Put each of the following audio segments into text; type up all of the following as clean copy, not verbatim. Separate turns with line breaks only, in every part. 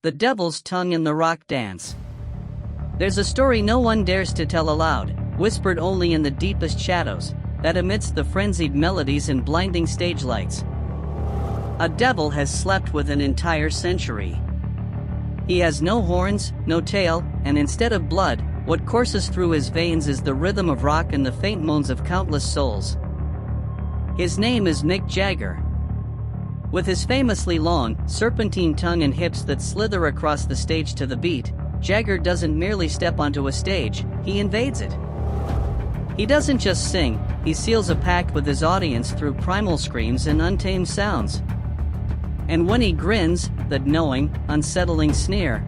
The Devil's Tongue in the Rock Dance. There's a story no one dares to tell aloud, whispered only in the deepest shadows, that amidst the frenzied melodies and blinding stage lights, a devil has slept with an entire century. He has no horns, no tail, and instead of blood, what courses through his veins is the rhythm of rock and the faint moans of countless souls. His name is Mick Jagger. With his famously long, serpentine tongue and hips that slither across the stage to the beat, Jagger doesn't merely step onto a stage, he invades it. He doesn't just sing, he seals a pact with his audience through primal screams and untamed sounds. And when he grins, that knowing, unsettling sneer.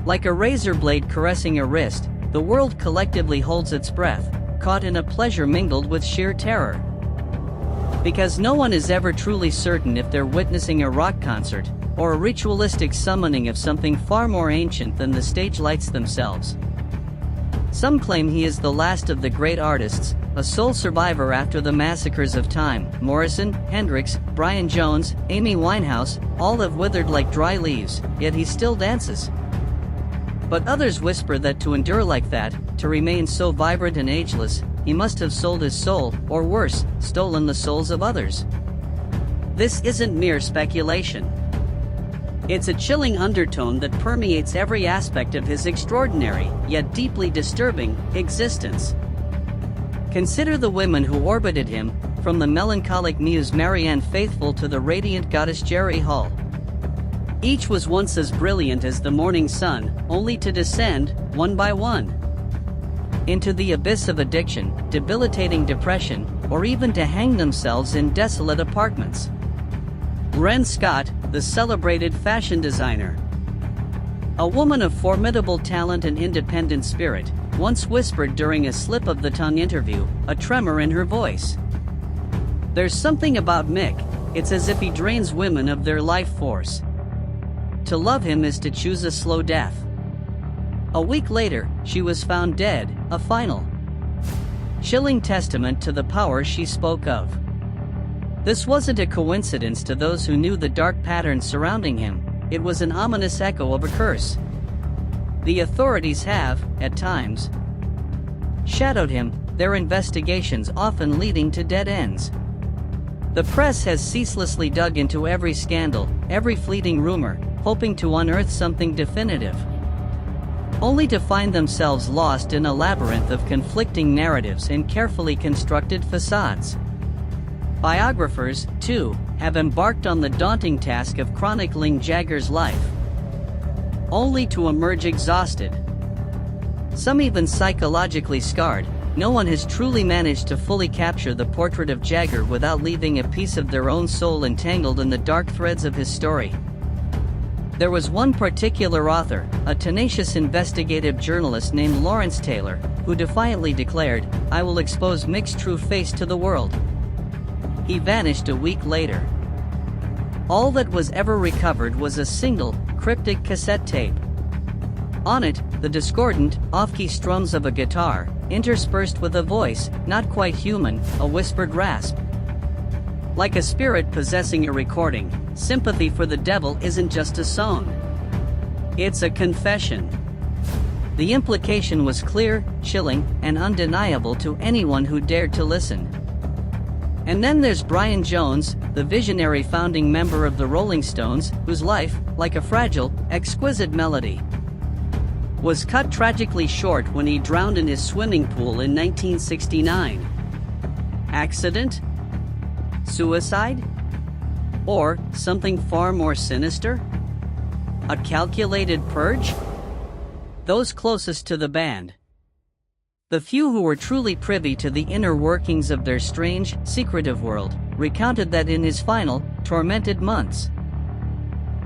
Like a razor blade caressing a wrist, the world collectively holds its breath, caught in a pleasure mingled with sheer terror. Because no one is ever truly certain if they're witnessing a rock concert, or a ritualistic summoning of something far more ancient than the stage lights themselves. Some claim he is the last of the great artists, a sole survivor after the massacres of time. Morrison, Hendrix, Brian Jones, Amy Winehouse, all have withered like dry leaves, yet he still dances. But others whisper that to endure like that, to remain so vibrant and ageless, he must have sold his soul, or worse, stolen the souls of others. This isn't mere speculation. It's a chilling undertone that permeates every aspect of his extraordinary, yet deeply disturbing, existence. Consider the women who orbited him, from the melancholic muse Marianne Faithfull to the radiant goddess Jerry Hall. Each was once as brilliant as the morning sun, only to descend, one by one, into the abyss of addiction, debilitating depression, or even to hang themselves in desolate apartments. Ren Scott, the celebrated fashion designer, a woman of formidable talent and independent spirit, once whispered during a slip-of-the-tongue interview, a tremor in her voice. There's something about Mick, it's as if he drains women of their life force. To love him is to choose a slow death. A week later, she was found dead, a final, chilling testament to the power she spoke of. This wasn't a coincidence to those who knew the dark patterns surrounding him, it was an ominous echo of a curse. The authorities have, at times, shadowed him, their investigations often leading to dead ends. The press has ceaselessly dug into every scandal, every fleeting rumor, hoping to unearth something definitive, only to find themselves lost in a labyrinth of conflicting narratives and carefully constructed facades. Biographers, too, have embarked on the daunting task of chronicling Jagger's life, only to emerge exhausted. Some even psychologically scarred. No one has truly managed to fully capture the portrait of Jagger without leaving a piece of their own soul entangled in the dark threads of his story. There was one particular author, a tenacious investigative journalist named Lawrence Taylor, who defiantly declared, "I will expose Mick's true face to the world." He vanished a week later. All that was ever recovered was a single, cryptic cassette tape. On it, the discordant, off-key strums of a guitar, interspersed with a voice, not quite human, a whispered rasp. Like a spirit possessing a recording, Sympathy for the Devil isn't just a song. It's a confession. The implication was clear, chilling, and undeniable to anyone who dared to listen. And then there's Brian Jones, the visionary founding member of the Rolling Stones, whose life, like a fragile, exquisite melody, was cut tragically short when he drowned in his swimming pool in 1969. Accident? Suicide? Or something far more sinister? A calculated purge? Those closest to the band, the few who were truly privy to the inner workings of their strange, secretive world, recounted that in his final, tormented months,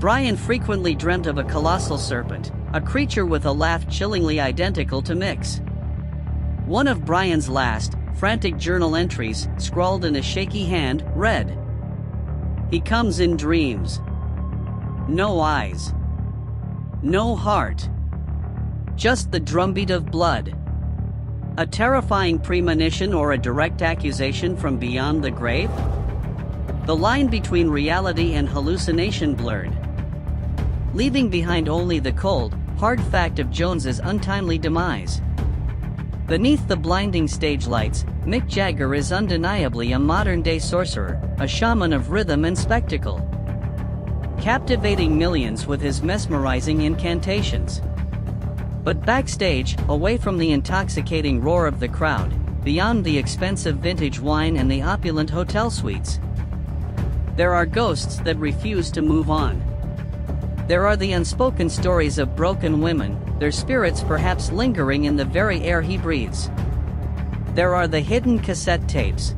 Brian frequently dreamt of a colossal serpent, a creature with a laugh chillingly identical to Mick's. One of Brian's last, frantic journal entries, scrawled in a shaky hand, read, "He comes in dreams. No eyes. No heart. Just the drumbeat of blood. A terrifying premonition or a direct accusation from beyond the grave? The line between reality and hallucination blurred. leaving behind only the cold, hard fact of Jones's untimely demise. Beneath the blinding stage lights, Mick Jagger is undeniably a modern-day sorcerer, a shaman of rhythm and spectacle, captivating millions with his mesmerizing incantations. But backstage, away from the intoxicating roar of the crowd, beyond the expensive vintage wine and the opulent hotel suites, there are ghosts that refuse to move on. There are the unspoken stories of broken women, their spirits perhaps lingering in the very air he breathes. There are the hidden cassette tapes,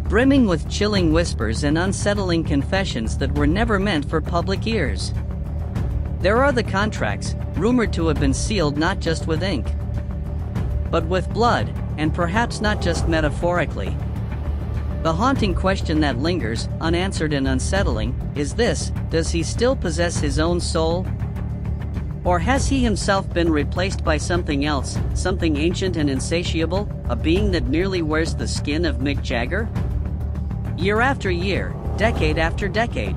brimming with chilling whispers and unsettling confessions that were never meant for public ears. There are the contracts, rumored to have been sealed not just with ink, but with blood, and perhaps not just metaphorically. The haunting question that lingers, unanswered and unsettling, is this: does he still possess his own soul? Or has he himself been replaced by something else, something ancient and insatiable, a being that merely wears the skin of Mick Jagger? Year after year, decade after decade,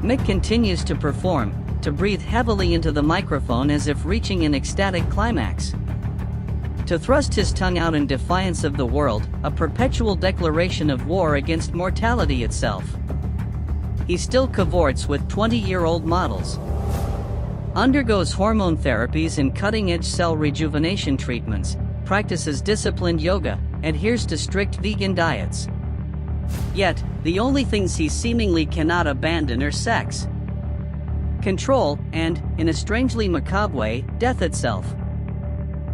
Mick continues to perform, to breathe heavily into the microphone as if reaching an ecstatic climax, to thrust his tongue out in defiance of the world, a perpetual declaration of war against mortality itself. He still cavorts with 20-year-old models, undergoes hormone therapies and cutting-edge cell rejuvenation treatments, practices disciplined yoga, adheres to strict vegan diets. Yet, the only things he seemingly cannot abandon are sex, control, and, in a strangely macabre way, death itself.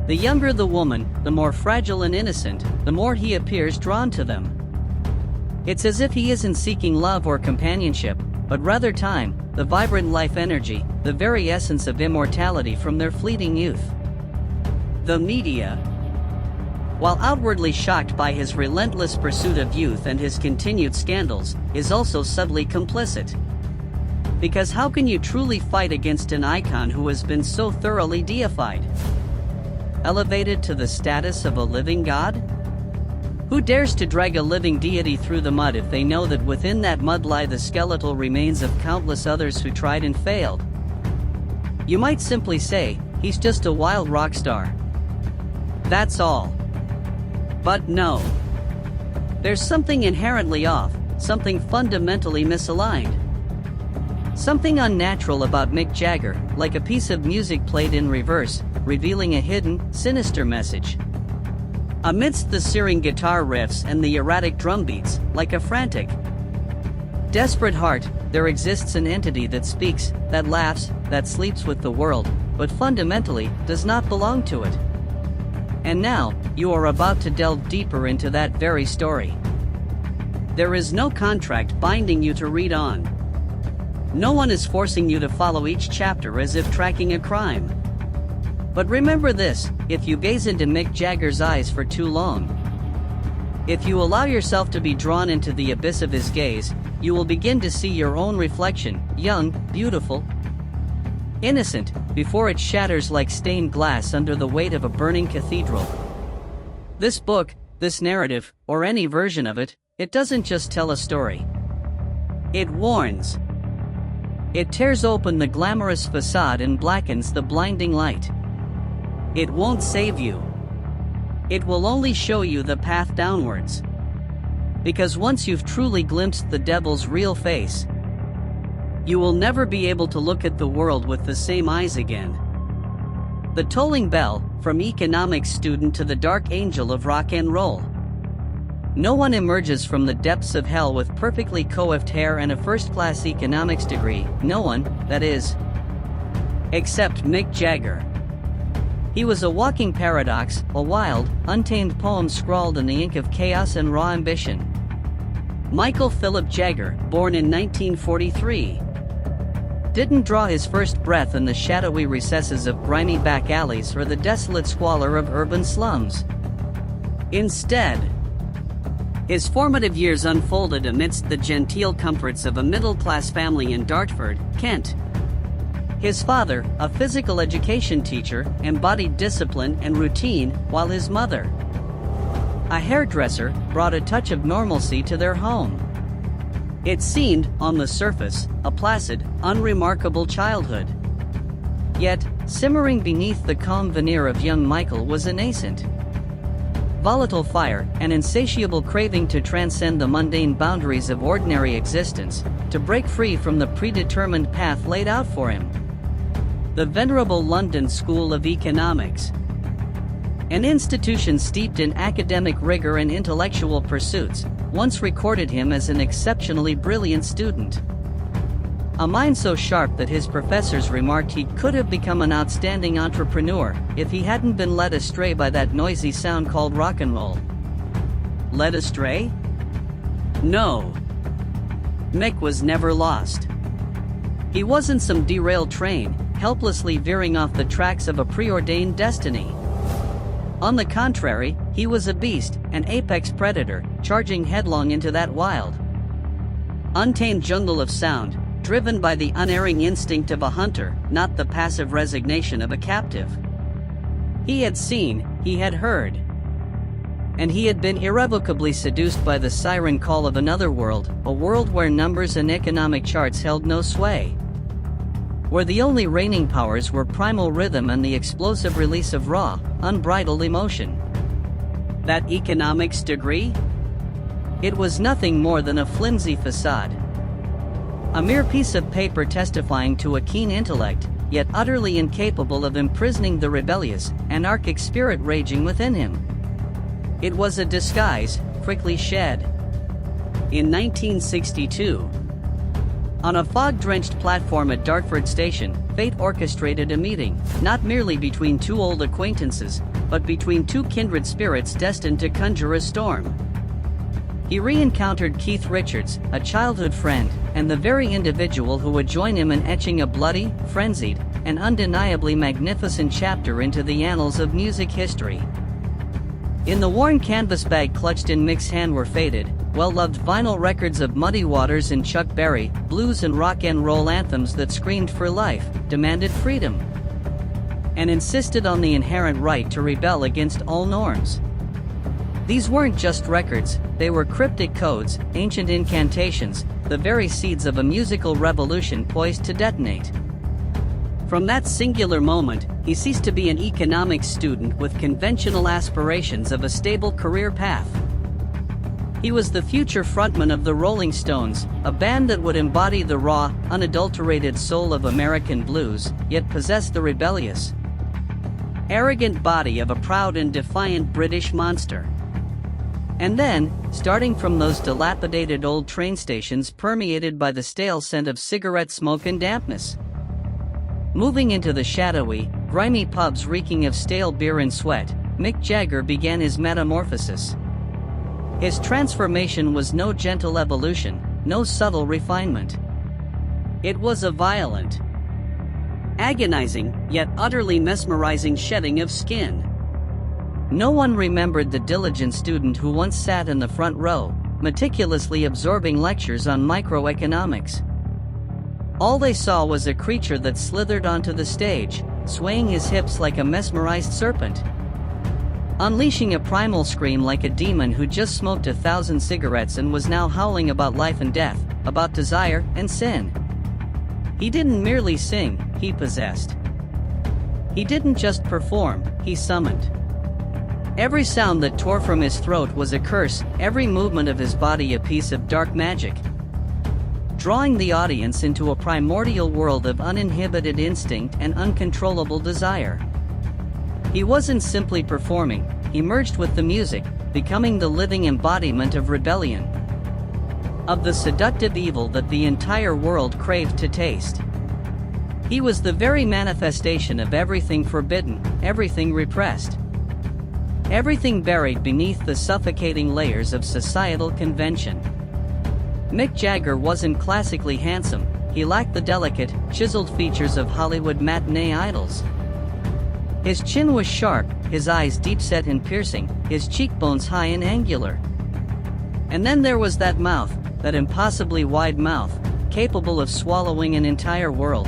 The younger the woman, the more fragile and innocent, the more he appears drawn to them. It's as if he isn't seeking love or companionship, but rather time, the vibrant life energy, the very essence of immortality from their fleeting youth. The media, while outwardly shocked by his relentless pursuit of youth and his continued scandals, is also subtly complicit. Because how can you truly fight against an icon who has been so thoroughly deified, elevated to the status of a living god? Who dares to drag a living deity through the mud if they know that within that mud lie the skeletal remains of countless others who tried and failed? You might simply say, he's just a wild rock star. That's all. But no. There's something inherently off, something fundamentally misaligned. Something unnatural about Mick Jagger, like a piece of music played in reverse, revealing a hidden, sinister message. Amidst the searing guitar riffs and the erratic drum beats, like a frantic, desperate heart, there exists an entity that speaks, that laughs, that sleeps with the world, but fundamentally does not belong to it. And now, you are about to delve deeper into that very story. There is no contract binding you to read on. No one is forcing you to follow each chapter as if tracking a crime. But remember this: if you gaze into Mick Jagger's eyes for too long, if you allow yourself to be drawn into the abyss of his gaze, you will begin to see your own reflection, young, beautiful, innocent, before it shatters like stained glass under the weight of a burning cathedral. This book, this narrative, or any version of it, it doesn't just tell a story. It warns. It tears open the glamorous facade and blackens the blinding light. It won't save you. It will only show you the path downwards. Because once you've truly glimpsed the devil's real face, you will never be able to look at the world with the same eyes again. The tolling bell, from economics student to the dark angel of rock and roll. No one emerges from the depths of hell with perfectly coiffed hair and a first-class economics degree, no one, that is, except Mick Jagger. He was a walking paradox, a wild, untamed poem scrawled in the ink of chaos and raw ambition. Michael Philip Jagger, born in 1943, didn't draw his first breath in the shadowy recesses of grimy back alleys or the desolate squalor of urban slums. Instead, his formative years unfolded amidst the genteel comforts of a middle-class family in Dartford, Kent. His father, a physical education teacher, embodied discipline and routine, while his mother, a hairdresser, brought a touch of normalcy to their home. It seemed, on the surface, a placid, unremarkable childhood. Yet, simmering beneath the calm veneer of young Michael was a nascent, volatile fire, an insatiable craving to transcend the mundane boundaries of ordinary existence, to break free from the predetermined path laid out for him. The venerable London School of Economics, an institution steeped in academic rigor and intellectual pursuits, once recorded him as an exceptionally brilliant student. A mind so sharp that his professors remarked he could have become an outstanding entrepreneur if he hadn't been led astray by that noisy sound called rock and roll. Led astray? No. Mick was never lost. He wasn't some derailed train, helplessly veering off the tracks of a preordained destiny. On the contrary, he was a beast, an apex predator, charging headlong into that wild, untamed jungle of sound, driven by the unerring instinct of a hunter, not the passive resignation of a captive. He had seen, he had heard, and he had been irrevocably seduced by the siren call of another world, a world where numbers and economic charts held no sway, where the only reigning powers were primal rhythm and the explosive release of raw, unbridled emotion. That economics degree? It was nothing more than a flimsy facade. A mere piece of paper testifying to a keen intellect, yet utterly incapable of imprisoning the rebellious, anarchic spirit raging within him. It was a disguise, quickly shed. In 1962, on a fog-drenched platform at Dartford Station, fate orchestrated a meeting, not merely between two old acquaintances, but between two kindred spirits destined to conjure a storm. He re-encountered Keith Richards, a childhood friend, and the very individual who would join him in etching a bloody, frenzied, and undeniably magnificent chapter into the annals of music history. In the worn canvas bag clutched in Mick's hand were faded, well-loved vinyl records of Muddy Waters and Chuck Berry, blues and rock and roll anthems that screamed for life, demanded freedom, and insisted on the inherent right to rebel against all norms. These weren't just records, they were cryptic codes, ancient incantations, the very seeds of a musical revolution poised to detonate. From that singular moment, he ceased to be an economics student with conventional aspirations of a stable career path. He was the future frontman of the Rolling Stones, a band that would embody the raw, unadulterated soul of American blues, yet possess the rebellious, arrogant body of a proud and defiant British monster. And then, starting from those dilapidated old train stations permeated by the stale scent of cigarette smoke and dampness, moving into the shadowy, grimy pubs reeking of stale beer and sweat, Mick Jagger began his metamorphosis. His transformation was no gentle evolution, no subtle refinement. It was a violent, agonizing, yet utterly mesmerizing shedding of skin. No one remembered the diligent student who once sat in the front row, meticulously absorbing lectures on microeconomics. All they saw was a creature that slithered onto the stage, swaying his hips like a mesmerized serpent, unleashing a primal scream like a demon who just smoked 1,000 cigarettes and was now howling about life and death, about desire and sin. He didn't merely sing, he possessed. He didn't just perform, he summoned. Every sound that tore from his throat was a curse, every movement of his body a piece of dark magic, drawing the audience into a primordial world of uninhibited instinct and uncontrollable desire. He wasn't simply performing, he merged with the music, becoming the living embodiment of rebellion, of the seductive evil that the entire world craved to taste. He was the very manifestation of everything forbidden, everything repressed, everything buried beneath the suffocating layers of societal convention. Mick Jagger wasn't classically handsome, he lacked the delicate, chiseled features of Hollywood matinee idols. His chin was sharp, his eyes deep-set and piercing, his cheekbones high and angular. And then there was that mouth, that impossibly wide mouth, capable of swallowing an entire world.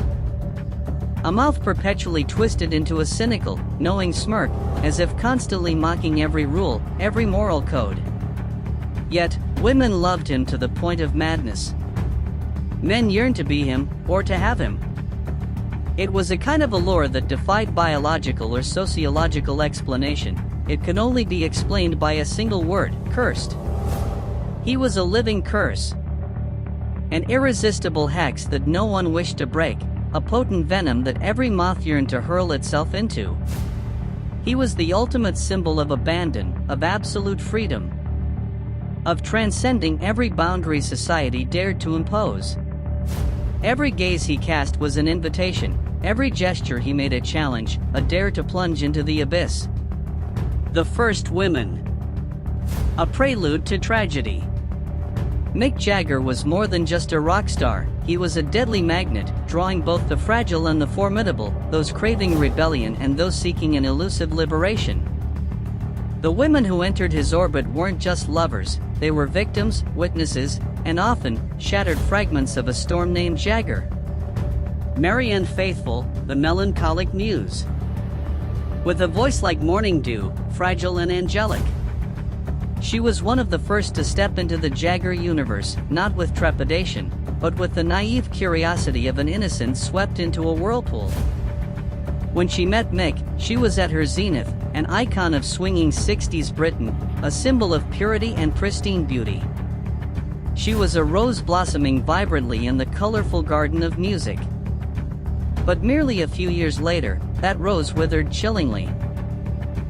A mouth perpetually twisted into a cynical, knowing smirk, as if constantly mocking every rule, every moral code. Yet, women loved him to the point of madness. Men yearned to be him, or to have him. It was a kind of allure that defied biological or sociological explanation. It could only be explained by a single word: cursed. He was a living curse. An irresistible hex that no one wished to break, a potent venom that every moth yearned to hurl itself into. He was the ultimate symbol of abandon, of absolute freedom, of transcending every boundary society dared to impose. Every gaze he cast was an invitation, every gesture he made a challenge, a dare to plunge into the abyss. The First Women. A prelude to tragedy. Mick Jagger was more than just a rock star. He was a deadly magnet, drawing both the fragile and the formidable, those craving rebellion and those seeking an elusive liberation. The women who entered his orbit weren't just lovers, they were victims, witnesses, and often, shattered fragments of a storm named Jagger. Marianne Faithfull, the melancholic muse. With a voice like morning dew, fragile and angelic. She was one of the first to step into the Jagger universe, not with trepidation, but with the naive curiosity of an innocent swept into a whirlpool. When she met Mick, she was at her zenith, an icon of swinging 60s Britain, a symbol of purity and pristine beauty. She was a rose blossoming vibrantly in the colorful garden of music. But merely a few years later, that rose withered chillingly.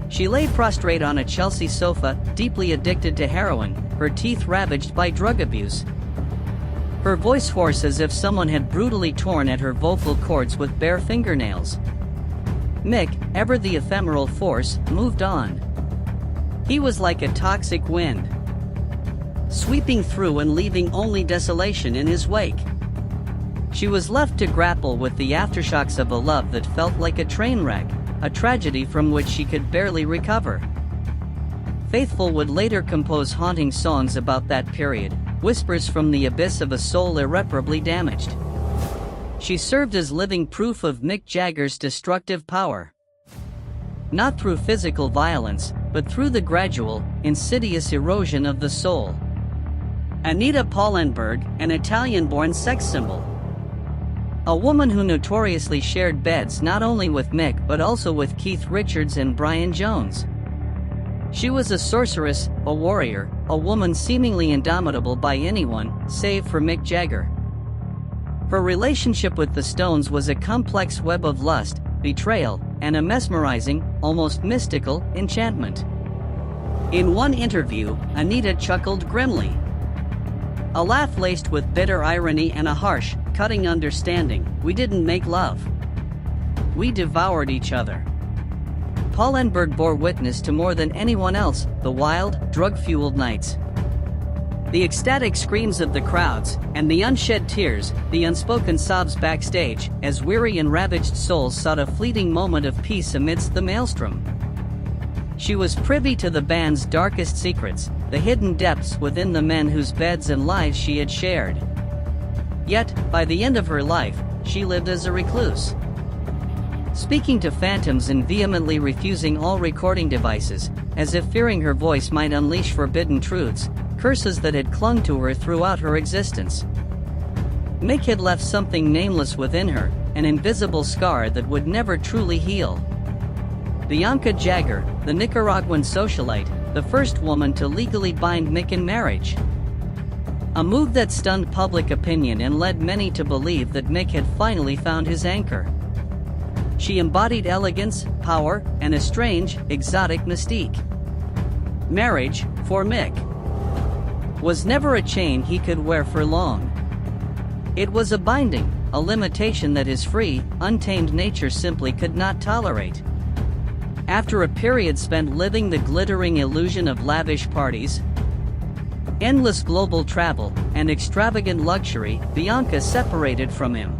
She lay prostrate on a Chelsea sofa, deeply addicted to heroin, her teeth ravaged by drug abuse. Her voice hoarse as if someone had brutally torn at her vocal cords with bare fingernails. Mick, ever the ephemeral force, moved on. He was like a toxic wind, sweeping through and leaving only desolation in his wake. She was left to grapple with the aftershocks of a love that felt like a train wreck, a tragedy from which she could barely recover. Faithfull would later compose haunting songs about that period, whispers from the abyss of a soul irreparably damaged. She served as living proof of Mick Jagger's destructive power. Not through physical violence, but through the gradual, insidious erosion of the soul. Anita Pallenberg, an Italian-born sex symbol. A woman who notoriously shared beds not only with Mick but also with Keith Richards and Brian Jones. She was a sorceress, a warrior, a woman seemingly indomitable by anyone, save for Mick Jagger. Her relationship with the Stones was a complex web of lust, betrayal, and a mesmerizing, almost mystical, enchantment. In one interview, Anita chuckled grimly. A laugh laced with bitter irony and a harsh, cutting understanding. We didn't make love. We devoured each other. Pallenberg bore witness to more than anyone else, the wild, drug-fueled nights. The ecstatic screams of the crowds, and the unshed tears, the unspoken sobs backstage, as weary and ravaged souls sought a fleeting moment of peace amidst the maelstrom. She was privy to the band's darkest secrets, the hidden depths within the men whose beds and lives she had shared. Yet, by the end of her life, she lived as a recluse. Speaking to phantoms and vehemently refusing all recording devices, as if fearing her voice might unleash forbidden truths, curses that had clung to her throughout her existence. Mick had left something nameless within her, an invisible scar that would never truly heal. Bianca Jagger, the Nicaraguan socialite, the first woman to legally bind Mick in marriage. A move that stunned public opinion and led many to believe that Mick had finally found his anchor. She embodied elegance, power, and a strange, exotic mystique. Marriage, for Mick, was never a chain he could wear for long. It was a binding, a limitation that his free, untamed nature simply could not tolerate. After a period spent living the glittering illusion of lavish parties, endless global travel, and extravagant luxury, Bianca separated from him.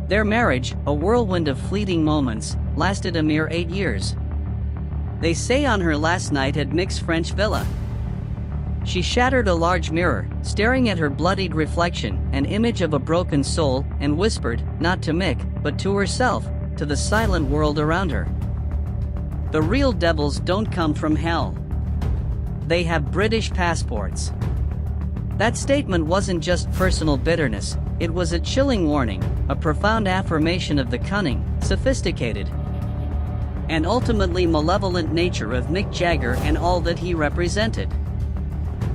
Their marriage, a whirlwind of fleeting moments, lasted a mere 8 years. They say on her last night at Mick's French villa, she shattered a large mirror, staring at her bloodied reflection, an image of a broken soul, and whispered, not to Mick, but to herself, to the silent world around her. The real devils don't come from hell. They have British passports. That statement wasn't just personal bitterness, it was a chilling warning, a profound affirmation of the cunning, sophisticated, and ultimately malevolent nature of Mick Jagger and all that he represented.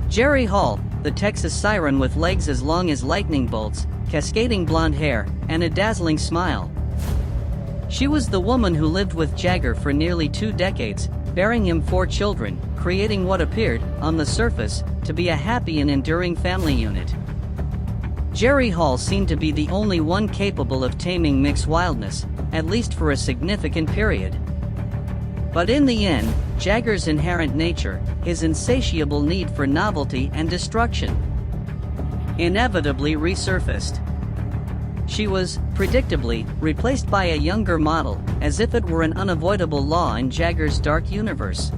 Jerry Hall, the Texas siren with legs as long as lightning bolts, cascading blonde hair, and a dazzling smile. She was the woman who lived with Jagger for nearly 2 decades, bearing him 4 children, creating what appeared, on the surface, to be a happy and enduring family unit. Jerry Hall seemed to be the only one capable of taming Mick's wildness, at least for a significant period. But in the end, Jagger's inherent nature, his insatiable need for novelty and destruction, inevitably resurfaced. She was, predictably, replaced by a younger model, as if it were an unavoidable law in Jagger's dark universe.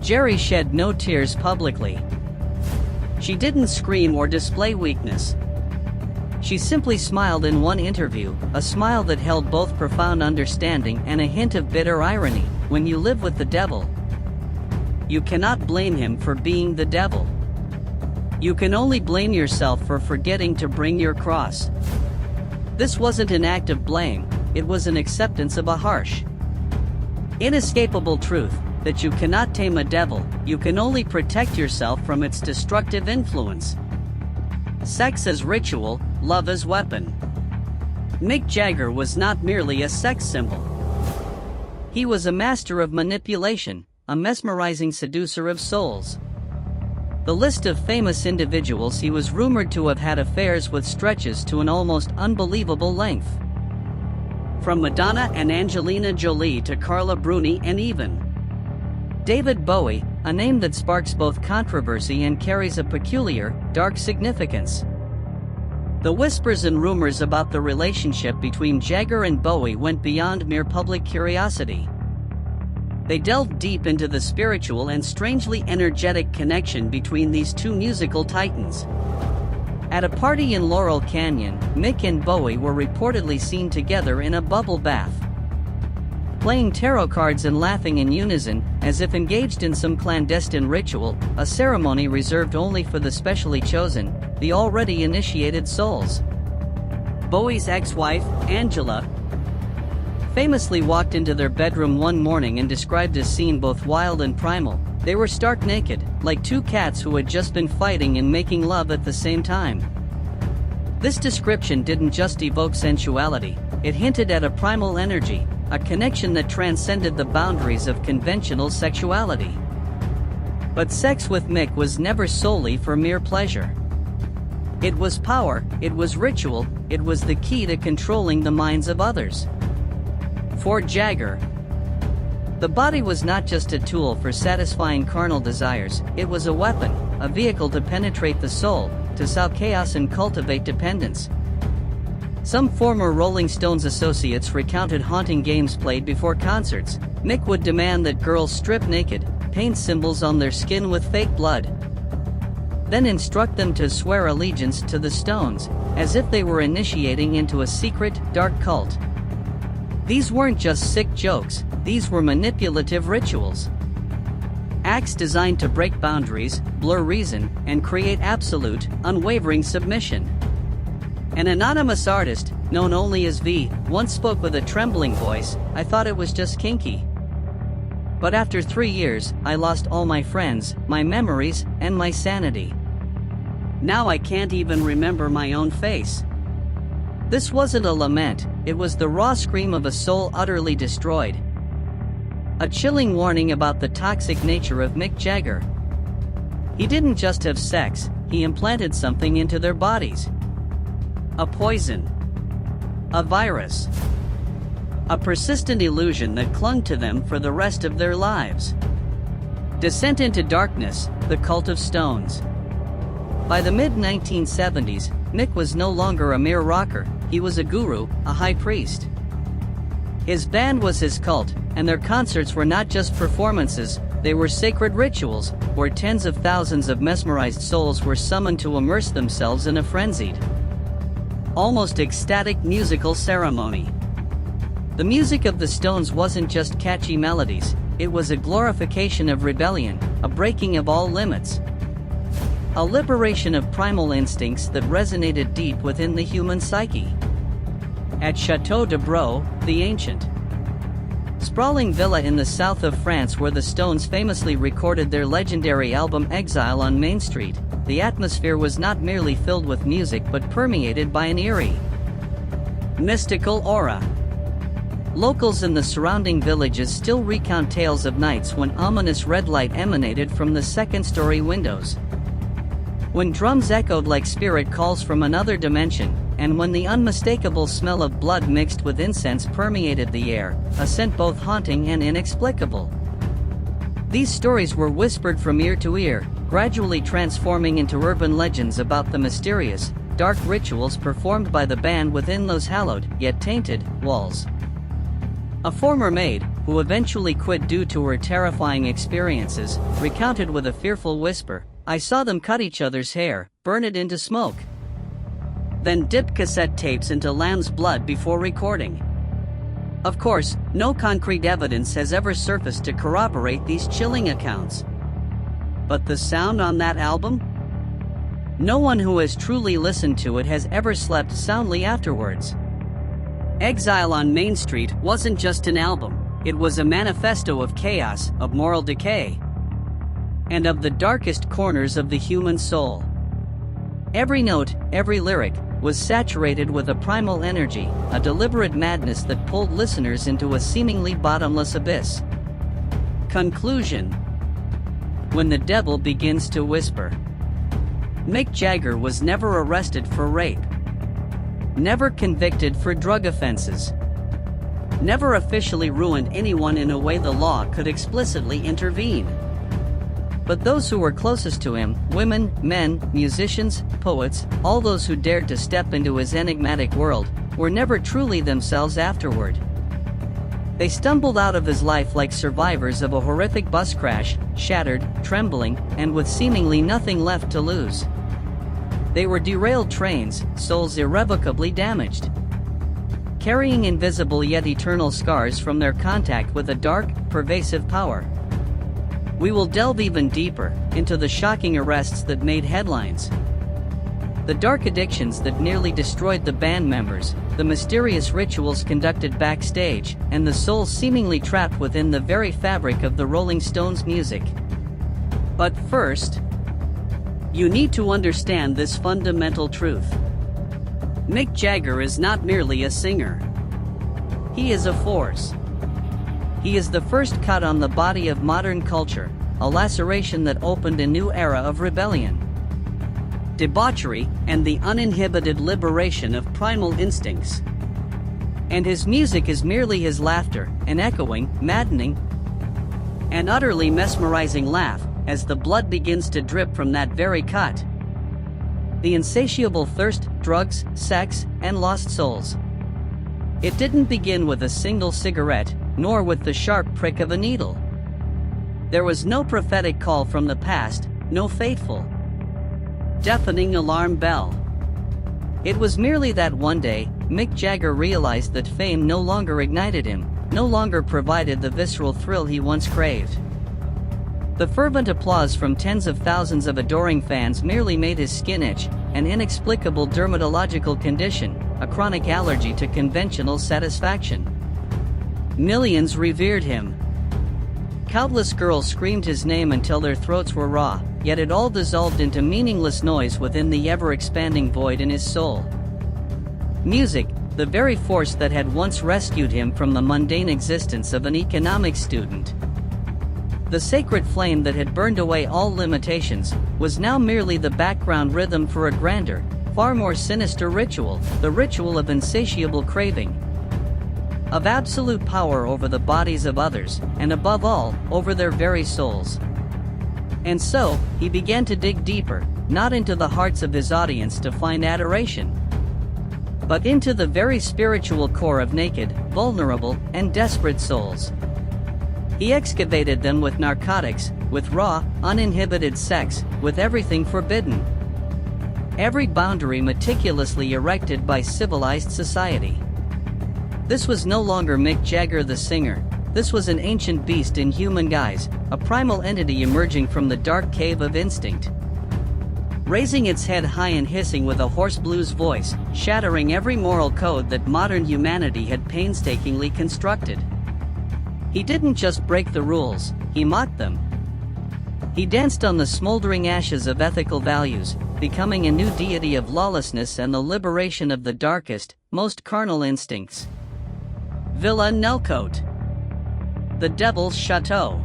Jerry shed no tears publicly. She didn't scream or display weakness. She simply smiled in one interview, a smile that held both profound understanding and a hint of bitter irony. When you live with the devil, you cannot blame him for being the devil. You can only blame yourself for forgetting to bring your cross. This wasn't an act of blame, it was an acceptance of a harsh, inescapable truth, that you cannot tame a devil, you can only protect yourself from its destructive influence. Sex as ritual, love as weapon. Mick Jagger was not merely a sex symbol. He was a master of manipulation, a mesmerizing seducer of souls. The list of famous individuals he was rumored to have had affairs with stretches to an almost unbelievable length. From Madonna and Angelina Jolie to Carla Bruni and even David Bowie, a name that sparks both controversy and carries a peculiar, dark significance. The whispers and rumors about the relationship between Jagger and Bowie went beyond mere public curiosity. They delved deep into the spiritual and strangely energetic connection between these two musical titans. At a party in Laurel Canyon, Mick and Bowie were reportedly seen together in a bubble bath, playing tarot cards and laughing in unison, as if engaged in some clandestine ritual, a ceremony reserved only for the specially chosen, the already initiated souls. Bowie's ex-wife, Angela, famously walked into their bedroom one morning and described a scene both wild and primal. They were stark naked, like 2 cats who had just been fighting and making love at the same time. This description didn't just evoke sensuality, it hinted at a primal energy, a connection that transcended the boundaries of conventional sexuality. But sex with Mick was never solely for mere pleasure. It was power, it was ritual, it was the key to controlling the minds of others. For Jagger, the body was not just a tool for satisfying carnal desires, it was a weapon, a vehicle to penetrate the soul, to sow chaos and cultivate dependence. Some former Rolling Stones associates recounted haunting games played before concerts. Mick would demand that girls strip naked, paint symbols on their skin with fake blood, then instruct them to swear allegiance to the Stones, as if they were initiating into a secret, dark cult. These weren't just sick jokes, these were manipulative rituals. Acts designed to break boundaries, blur reason, and create absolute, unwavering submission. An anonymous artist, known only as V, once spoke with a trembling voice, "I thought it was just kinky. But after 3 years, I lost all my friends, my memories, and my sanity. Now I can't even remember my own face." This wasn't a lament, it was the raw scream of a soul utterly destroyed. A chilling warning about the toxic nature of Mick Jagger. He didn't just have sex, he implanted something into their bodies. A poison. A virus. A persistent illusion that clung to them for the rest of their lives. Descent into darkness, the cult of Stones. By the mid-1970s, Mick was no longer a mere rocker, he was a guru, a high priest. His band was his cult, and their concerts were not just performances, they were sacred rituals, where tens of thousands of mesmerized souls were summoned to immerse themselves in a frenzied, almost ecstatic musical ceremony. The music of the Stones wasn't just catchy melodies, it was a glorification of rebellion, a breaking of all limits. A liberation of primal instincts that resonated deep within the human psyche. At Château de Braux, the ancient, sprawling villa in the south of France where the Stones famously recorded their legendary album Exile on Main Street, the atmosphere was not merely filled with music but permeated by an eerie, mystical aura. Locals in the surrounding villages still recount tales of nights when ominous red light emanated from the second-story windows, when drums echoed like spirit calls from another dimension, and when the unmistakable smell of blood mixed with incense permeated the air, a scent both haunting and inexplicable. These stories were whispered from ear to ear, gradually transforming into urban legends about the mysterious, dark rituals performed by the band within those hallowed, yet tainted, walls. A former maid, who eventually quit due to her terrifying experiences, recounted with a fearful whisper, "I saw them cut each other's hair, burn it into smoke, then dip cassette tapes into lamb's blood before recording." Of course, no concrete evidence has ever surfaced to corroborate these chilling accounts. But the sound on that album? No one who has truly listened to it has ever slept soundly afterwards. Exile on Main Street wasn't just an album, it was a manifesto of chaos, of moral decay, and of the darkest corners of the human soul. Every note, every lyric, was saturated with a primal energy, a deliberate madness that pulled listeners into a seemingly bottomless abyss. Conclusion: when the devil begins to whisper. Mick Jagger was never arrested for rape, never convicted for drug offenses, never officially ruined anyone in a way the law could explicitly intervene. But those who were closest to him, women, men, musicians, poets, all those who dared to step into his enigmatic world, were never truly themselves afterward. They stumbled out of his life like survivors of a horrific bus crash, shattered, trembling, and with seemingly nothing left to lose. They were derailed trains, souls irrevocably damaged, carrying invisible yet eternal scars from their contact with a dark, pervasive power. We will delve even deeper into the shocking arrests that made headlines, the dark addictions that nearly destroyed the band members, the mysterious rituals conducted backstage, and the souls seemingly trapped within the very fabric of the Rolling Stones' music. But first, you need to understand this fundamental truth. Mick Jagger is not merely a singer. He is a force. He is the first cut on the body of modern culture, a laceration that opened a new era of rebellion, debauchery, and the uninhibited liberation of primal instincts. And his music is merely his laughter, an echoing, maddening, and utterly mesmerizing laugh, as the blood begins to drip from that very cut. The insatiable thirst, drugs, sex, and lost souls. It didn't begin with a single cigarette, nor with the sharp prick of a needle. There was no prophetic call from the past, no fateful, deafening alarm bell. It was merely that one day, Mick Jagger realized that fame no longer ignited him, no longer provided the visceral thrill he once craved. The fervent applause from tens of thousands of adoring fans merely made his skin itch, an inexplicable dermatological condition, a chronic allergy to conventional satisfaction. Millions revered him. Countless girls screamed his name until their throats were raw, yet it all dissolved into meaningless noise within the ever-expanding void in his soul. Music, the very force that had once rescued him from the mundane existence of an economics student, the sacred flame that had burned away all limitations, was now merely the background rhythm for a grander, far more sinister ritual, the ritual of insatiable craving, of absolute power over the bodies of others, and above all, over their very souls. And so, he began to dig deeper, not into the hearts of his audience to find adoration, but into the very spiritual core of naked, vulnerable, and desperate souls. He excavated them with narcotics, with raw, uninhibited sex, with everything forbidden, every boundary meticulously erected by civilized society. This was no longer Mick Jagger the singer, this was an ancient beast in human guise, a primal entity emerging from the dark cave of instinct. raising its head high and hissing with a hoarse blues voice, shattering every moral code that modern humanity had painstakingly constructed. He didn't just break the rules, he mocked them. He danced on the smoldering ashes of ethical values, becoming a new deity of lawlessness and the liberation of the darkest, most carnal instincts. Villa Nelcote. The Devil's Chateau.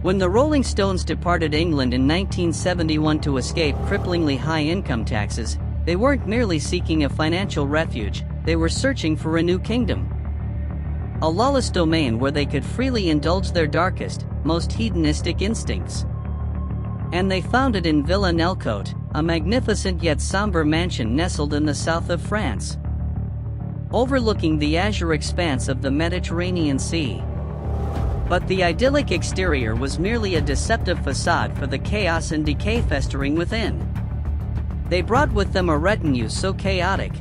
When the Rolling Stones departed England in 1971 to escape cripplingly high income taxes, they weren't merely seeking a financial refuge, they were searching for a new kingdom. A lawless domain where they could freely indulge their darkest, most hedonistic instincts. And they found it in Villa Nelcote, a magnificent yet somber mansion nestled in the south of France, overlooking the azure expanse of the Mediterranean Sea. But the idyllic exterior was merely a deceptive facade for the chaos and decay festering within. They brought with them a retinue so chaotic,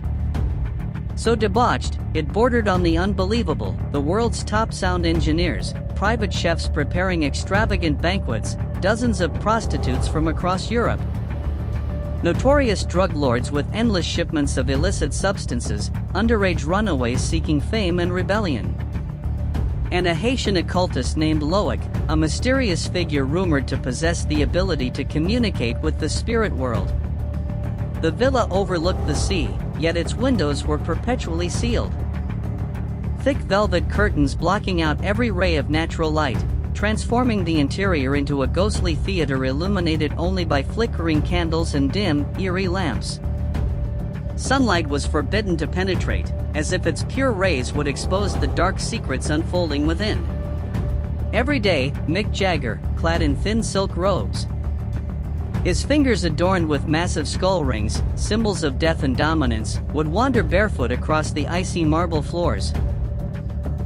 so debauched, it bordered on the unbelievable, the world's top sound engineers, private chefs preparing extravagant banquets, dozens of prostitutes from across Europe, notorious drug lords with endless shipments of illicit substances, underage runaways seeking fame and rebellion, and a Haitian occultist named Loic, a mysterious figure rumored to possess the ability to communicate with the spirit world. The villa overlooked the sea, yet its windows were perpetually sealed. Thick velvet curtains blocking out every ray of natural light, transforming the interior into a ghostly theater illuminated only by flickering candles and dim, eerie lamps. Sunlight was forbidden to penetrate, as if its pure rays would expose the dark secrets unfolding within. Every day, Mick Jagger, clad in thin silk robes, his fingers adorned with massive skull rings, symbols of death and dominance, would wander barefoot across the icy marble floors,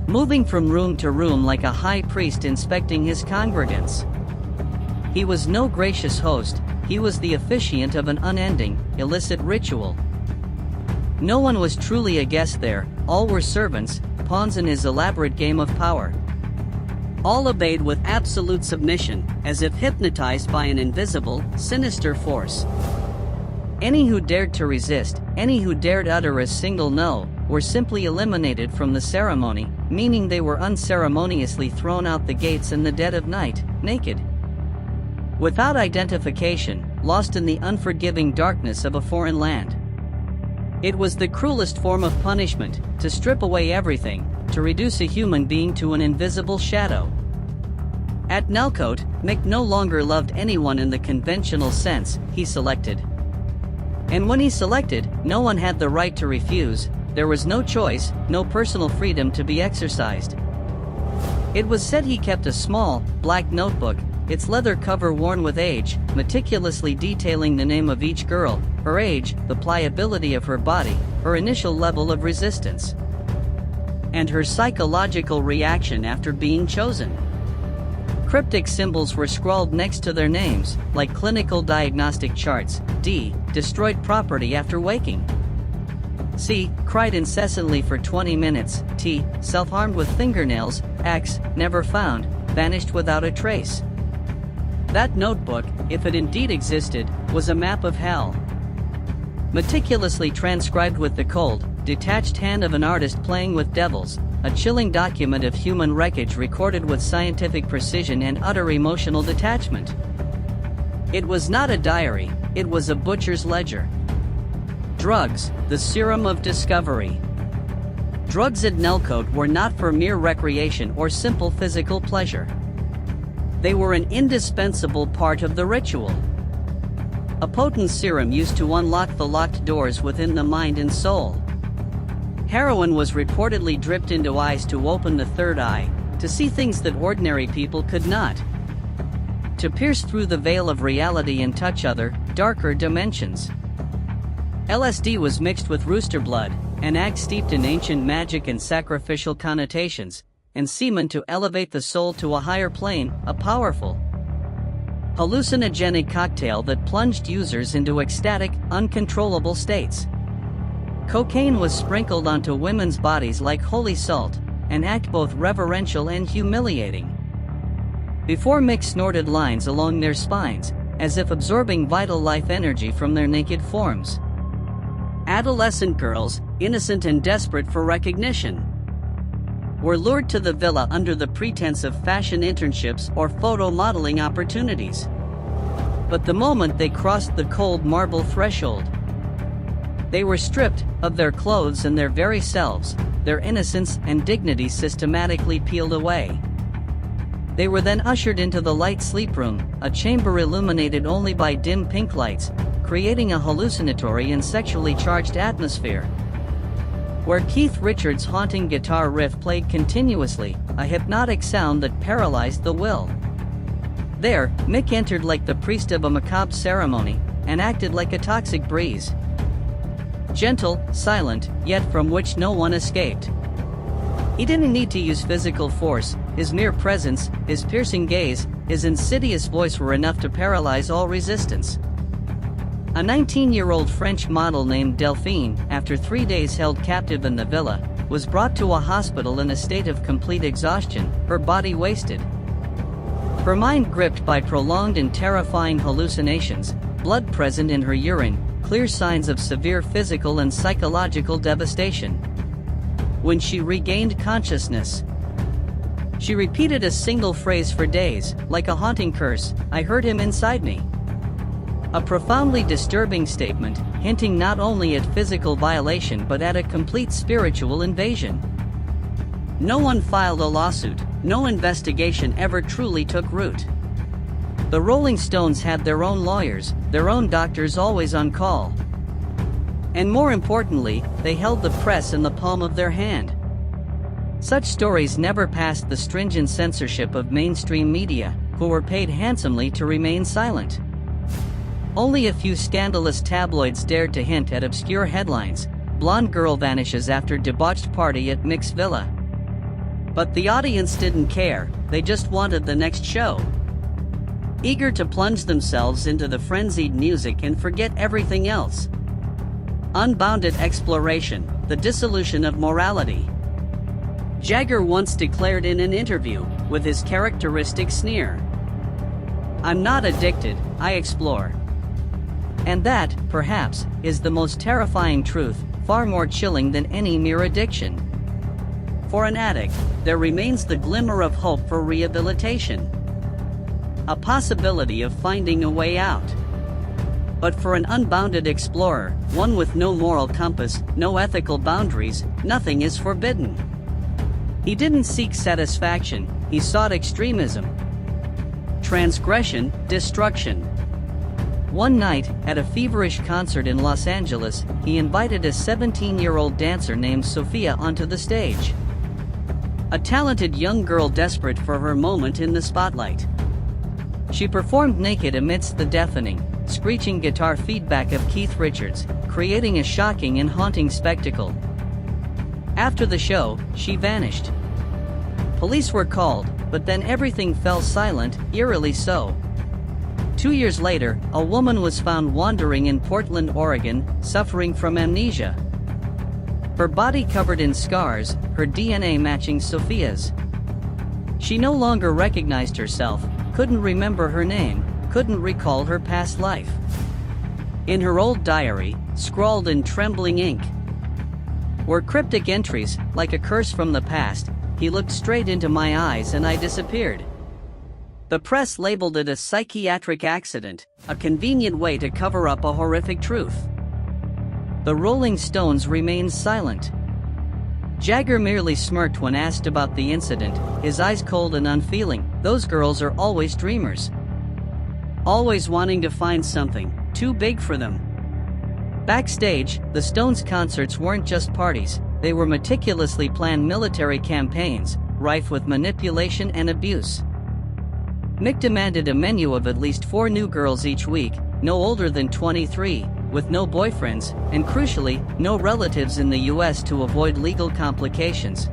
moving from room to room like a high priest inspecting his congregants. He was no gracious host, he was the officiant of an unending, illicit ritual. No one was truly a guest there, all were servants, pawns in his elaborate game of power. All obeyed with absolute submission, as if hypnotized by an invisible, sinister force. Any who dared to resist, any who dared utter a single no, were simply eliminated from the ceremony, meaning they were unceremoniously thrown out the gates in the dead of night, naked, without identification, lost in the unforgiving darkness of a foreign land. It was the cruelest form of punishment, to strip away everything, to reduce a human being to an invisible shadow. At Nelcote, Mick no longer loved anyone in the conventional sense, he selected. And when he selected, no one had the right to refuse, there was no choice, no personal freedom to be exercised. It was said he kept a small, black notebook, its leather cover worn with age, meticulously detailing the name of each girl, her age, the pliability of her body, her initial level of resistance, and her psychological reaction after being chosen. Cryptic symbols were scrawled next to their names, like clinical diagnostic charts. D. Destroyed property after waking. C. Cried incessantly for 20 minutes. T. Self-harmed with fingernails. X. Never found, vanished without a trace. That notebook, if it indeed existed, was a map of hell. Meticulously transcribed with the cold, detached hand of an artist playing with devils, a chilling document of human wreckage recorded with scientific precision and utter emotional detachment. It was not a diary, it was a butcher's ledger. Drugs, the serum of discovery. Drugs at Nelcote were not for mere recreation or simple physical pleasure. They were an indispensable part of the ritual. A potent serum used to unlock the locked doors within the mind and soul. Heroin was reportedly dripped into eyes to open the third eye, to see things that ordinary people could not, to pierce through the veil of reality and touch other, darker dimensions. LSD was mixed with rooster blood, an act steeped in ancient magic and sacrificial connotations, and semen to elevate the soul to a higher plane, a powerful, hallucinogenic cocktail that plunged users into ecstatic, uncontrollable states. Cocaine was sprinkled onto women's bodies like holy salt, an act both reverential and humiliating. Before Mick snorted lines along their spines, as if absorbing vital life energy from their naked forms. Adolescent girls, innocent and desperate for recognition, were lured to the villa under the pretense of fashion internships or photo modeling opportunities. But the moment they crossed the cold marble threshold, they were stripped of their clothes and their very selves, their innocence and dignity systematically peeled away. They were then ushered into the light sleep room, a chamber illuminated only by dim pink lights, creating a hallucinatory and sexually charged atmosphere, where Keith Richards' haunting guitar riff played continuously, a hypnotic sound that paralyzed the will. There, Mick entered like the priest of a macabre ceremony, and acted like a toxic breeze. Gentle, silent, yet from which no one escaped. He didn't need to use physical force, his mere presence, his piercing gaze, his insidious voice were enough to paralyze all resistance. A 19-year-old French model named Delphine, after 3 days held captive in the villa, was brought to a hospital in a state of complete exhaustion, her body wasted, her mind gripped by prolonged and terrifying hallucinations, blood present in her urine, clear signs of severe physical and psychological devastation. When she regained consciousness, she repeated a single phrase for days, like a haunting curse, "I heard him inside me." A profoundly disturbing statement, hinting not only at physical violation but at a complete spiritual invasion. No one filed a lawsuit, no investigation ever truly took root. The Rolling Stones had their own lawyers, their own doctors always on call. And more importantly, they held the press in the palm of their hand. Such stories never passed the stringent censorship of mainstream media, who were paid handsomely to remain silent. Only a few scandalous tabloids dared to hint at obscure headlines: "Blonde girl vanishes after debauched party at Mick's villa." But the audience didn't care, they just wanted the next show. Eager to plunge themselves into the frenzied music and forget everything else. Unbounded exploration, the dissolution of morality. Jagger once declared in an interview, with his characteristic sneer, "I'm not addicted, I explore." And that, perhaps, is the most terrifying truth, far more chilling than any mere addiction. For an addict, there remains the glimmer of hope for rehabilitation, a possibility of finding a way out. But for an unbounded explorer, one with no moral compass, no ethical boundaries, nothing is forbidden. He didn't seek satisfaction, he sought extremism, transgression, destruction. One night, at a feverish concert in Los Angeles, he invited a 17-year-old dancer named Sophia onto the stage. A talented young girl desperate for her moment in the spotlight. She performed naked amidst the deafening, screeching guitar feedback of Keith Richards, creating a shocking and haunting spectacle. After the show, she vanished. Police were called, but then everything fell silent, eerily so. 2 years later, a woman was found wandering in Portland, Oregon, suffering from amnesia. Her body covered in scars, her DNA matching Sophia's. She no longer recognized herself, couldn't remember her name, couldn't recall her past life. In her old diary, scrawled in trembling ink, were cryptic entries, like a curse from the past: "He looked straight into my eyes and I disappeared." The press labeled it a psychiatric accident, a convenient way to cover up a horrific truth. The Rolling Stones remained silent. Jagger merely smirked when asked about the incident, his eyes cold and unfeeling. Those girls are always dreamers, always wanting to find something too big for them. Backstage, the Stones' concerts weren't just parties, they were meticulously planned military campaigns, rife with manipulation and abuse. Mick demanded a menu of at least 4 new girls each week, no older than 23, with no boyfriends, and crucially, no relatives in the US to avoid legal complications.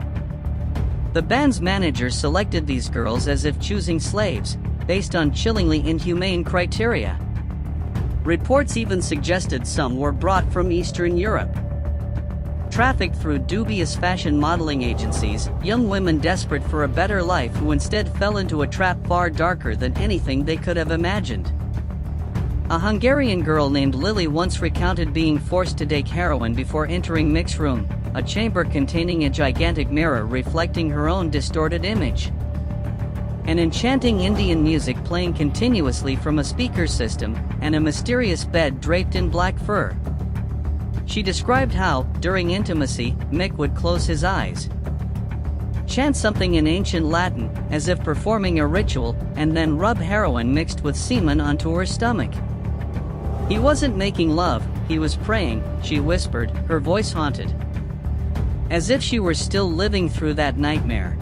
The band's manager selected these girls as if choosing slaves, based on chillingly inhumane criteria. Reports even suggested some were brought from Eastern Europe. Trafficked through dubious fashion modeling agencies, young women desperate for a better life who instead fell into a trap far darker than anything they could have imagined. A Hungarian girl named Lily once recounted being forced to take heroin before entering Mick's room, a chamber containing a gigantic mirror reflecting her own distorted image. An enchanting Indian music playing continuously from a speaker system, and a mysterious bed draped in black fur. She described how, during intimacy, Mick would close his eyes, chant something in ancient Latin, as if performing a ritual, and then rub heroin mixed with semen onto her stomach. He wasn't making love, he was praying, she whispered, her voice haunted, as if she were still living through that nightmare.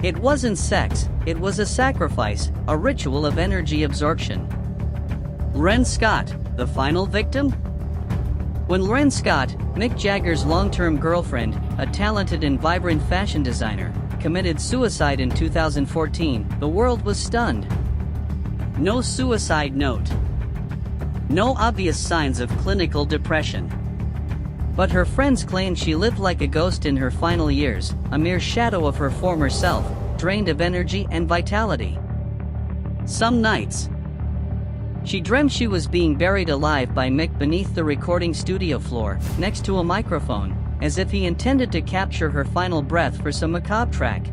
It wasn't sex, it was a sacrifice, a ritual of energy absorption. Ren Scott, the final victim? When Ren Scott, Mick Jagger's long-term girlfriend, a talented and vibrant fashion designer, committed suicide in 2014, the world was stunned. No suicide note. No obvious signs of clinical depression. But her friends claimed she lived like a ghost in her final years, a mere shadow of her former self, drained of energy and vitality. Some nights, she dreamt she was being buried alive by Mick beneath the recording studio floor, next to a microphone, as if he intended to capture her final breath for some macabre track.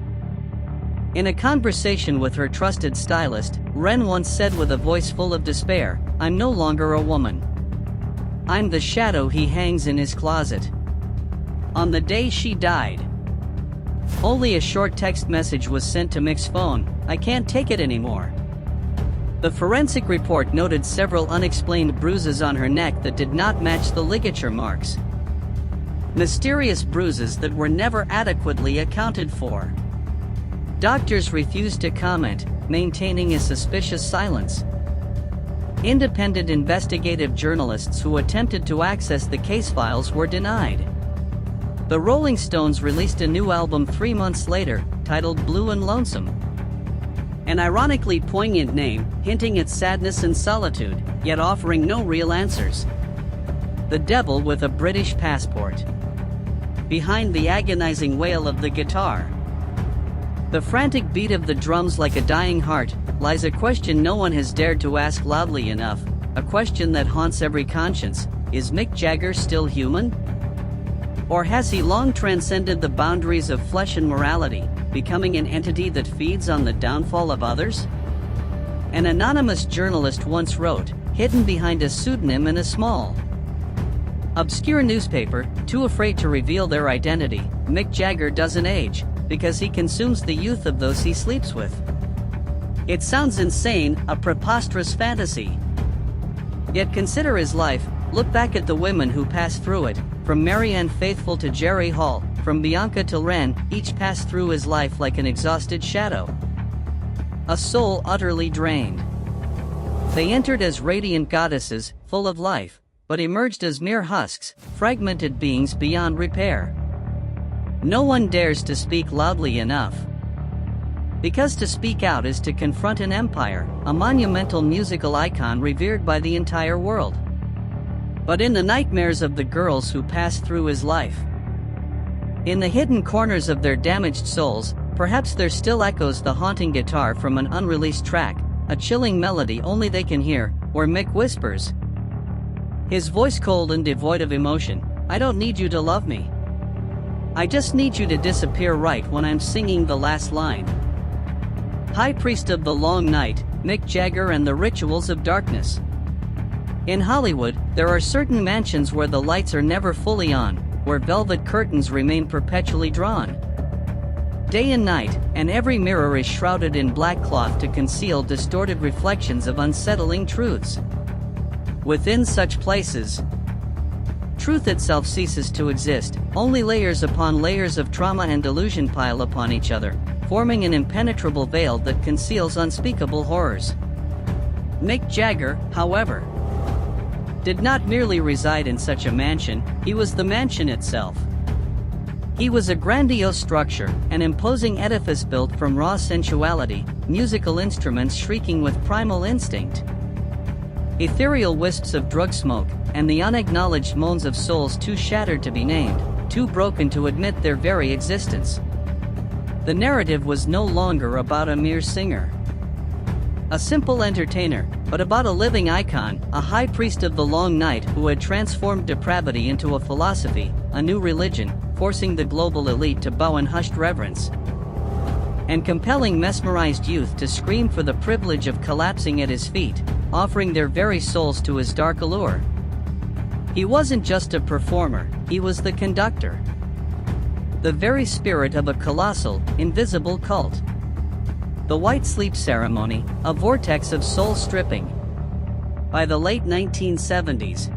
In a conversation with her trusted stylist, Ren once said with a voice full of despair, "I'm no longer a woman. I'm the shadow he hangs in his closet." On the day she died, only a short text message was sent to Mick's phone, "I can't take it anymore." The forensic report noted several unexplained bruises on her neck that did not match the ligature marks. Mysterious bruises that were never adequately accounted for. Doctors refused to comment, maintaining a suspicious silence. Independent investigative journalists who attempted to access the case files were denied. The Rolling Stones released a new album 3 months later, titled Blue and Lonesome. An ironically poignant name, hinting at sadness and solitude, yet offering no real answers. The devil with a British passport. Behind the agonizing wail of the guitar, the frantic beat of the drums like a dying heart, lies a question no one has dared to ask loudly enough, a question that haunts every conscience: is Mick Jagger still human? Or has he long transcended the boundaries of flesh and morality, becoming an entity that feeds on the downfall of others? An anonymous journalist once wrote, hidden behind a pseudonym in a small, obscure newspaper, too afraid to reveal their identity, Mick Jagger doesn't age, because he consumes the youth of those he sleeps with. It sounds insane, a preposterous fantasy. Yet consider his life, look back at the women who passed through it, from Marianne Faithfull to Jerry Hall, from Bianca to Ren, each passed through his life like an exhausted shadow. A soul utterly drained. They entered as radiant goddesses, full of life, but emerged as mere husks, fragmented beings beyond repair. No one dares to speak loudly enough. Because to speak out is to confront an empire, a monumental musical icon revered by the entire world. But in the nightmares of the girls who passed through his life, in the hidden corners of their damaged souls, perhaps there still echoes the haunting guitar from an unreleased track, a chilling melody only they can hear, where Mick whispers, his voice cold and devoid of emotion, "I don't need you to love me. I just need you to disappear right when I'm singing the last line." High priest of the long night, Mick Jagger and the rituals of darkness. In Hollywood, there are certain mansions where the lights are never fully on, where velvet curtains remain perpetually drawn, day and night, and every mirror is shrouded in black cloth to conceal distorted reflections of unsettling truths. Within such places, truth itself ceases to exist, only layers upon layers of trauma and delusion pile upon each other, forming an impenetrable veil that conceals unspeakable horrors. Mick Jagger, however, did not merely reside in such a mansion, he was the mansion itself. He was a grandiose structure, an imposing edifice built from raw sensuality, musical instruments shrieking with primal instinct, ethereal wisps of drug smoke, and the unacknowledged moans of souls too shattered to be named, too broken to admit their very existence. The narrative was no longer about a mere singer, a simple entertainer, but about a living icon, a high priest of the long night who had transformed depravity into a philosophy, a new religion, forcing the global elite to bow in hushed reverence, and compelling mesmerized youth to scream for the privilege of collapsing at his feet, offering their very souls to his dark allure. He wasn't just a performer, he was the conductor. The very spirit of a colossal, invisible cult. The White Sleep Ceremony, a vortex of soul-stripping. By the late 1970s,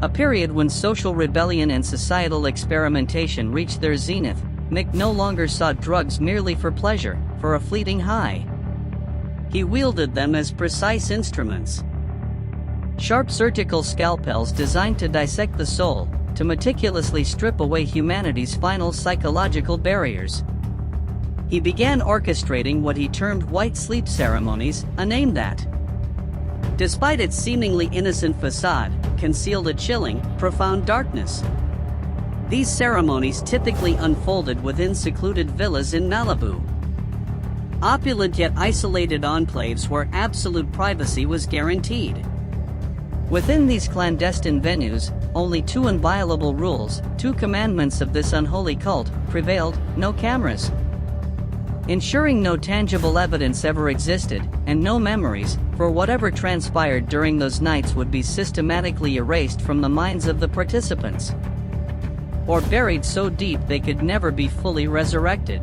a period when social rebellion and societal experimentation reached their zenith, Mick no longer sought drugs merely for pleasure, for a fleeting high. He wielded them as precise instruments. Sharp surgical scalpels designed to dissect the soul, to meticulously strip away humanity's final psychological barriers. He began orchestrating what he termed white sleep ceremonies, a name that, despite its seemingly innocent facade, concealed a chilling, profound darkness. These ceremonies typically unfolded within secluded villas in Malibu. Opulent yet isolated enclaves where absolute privacy was guaranteed. Within these clandestine venues, only two inviolable rules, two commandments of this unholy cult, prevailed: no cameras, ensuring no tangible evidence ever existed, and no memories, for whatever transpired during those nights would be systematically erased from the minds of the participants, or buried so deep they could never be fully resurrected.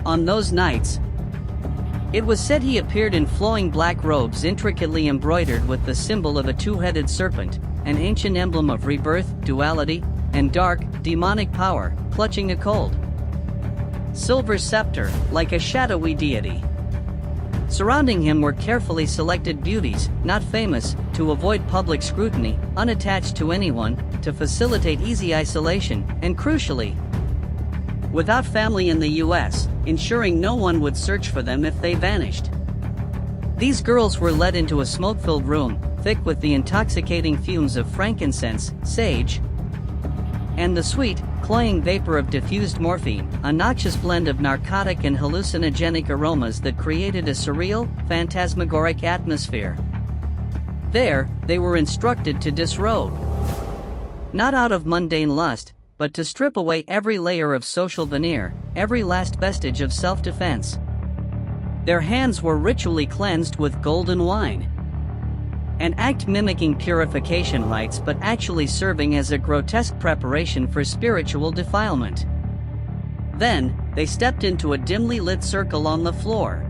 On those nights, it was said he appeared in flowing black robes intricately embroidered with the symbol of a two-headed serpent, an ancient emblem of rebirth, duality, and dark, demonic power, clutching a cold silver scepter, like a shadowy deity. Surrounding him were carefully selected beauties, not famous, to avoid public scrutiny, unattached to anyone, to facilitate easy isolation, and crucially, without family in the US, ensuring no one would search for them if they vanished. These girls were led into a smoke-filled room, thick with the intoxicating fumes of frankincense, sage, and the sweet, cloying vapor of diffused morphine, a noxious blend of narcotic and hallucinogenic aromas that created a surreal, phantasmagoric atmosphere. There, they were instructed to disrobe. Not out of mundane lust, but to strip away every layer of social veneer, every last vestige of self-defense. Their hands were ritually cleansed with golden wine, an act mimicking purification rites but actually serving as a grotesque preparation for spiritual defilement. Then, they stepped into a dimly lit circle on the floor,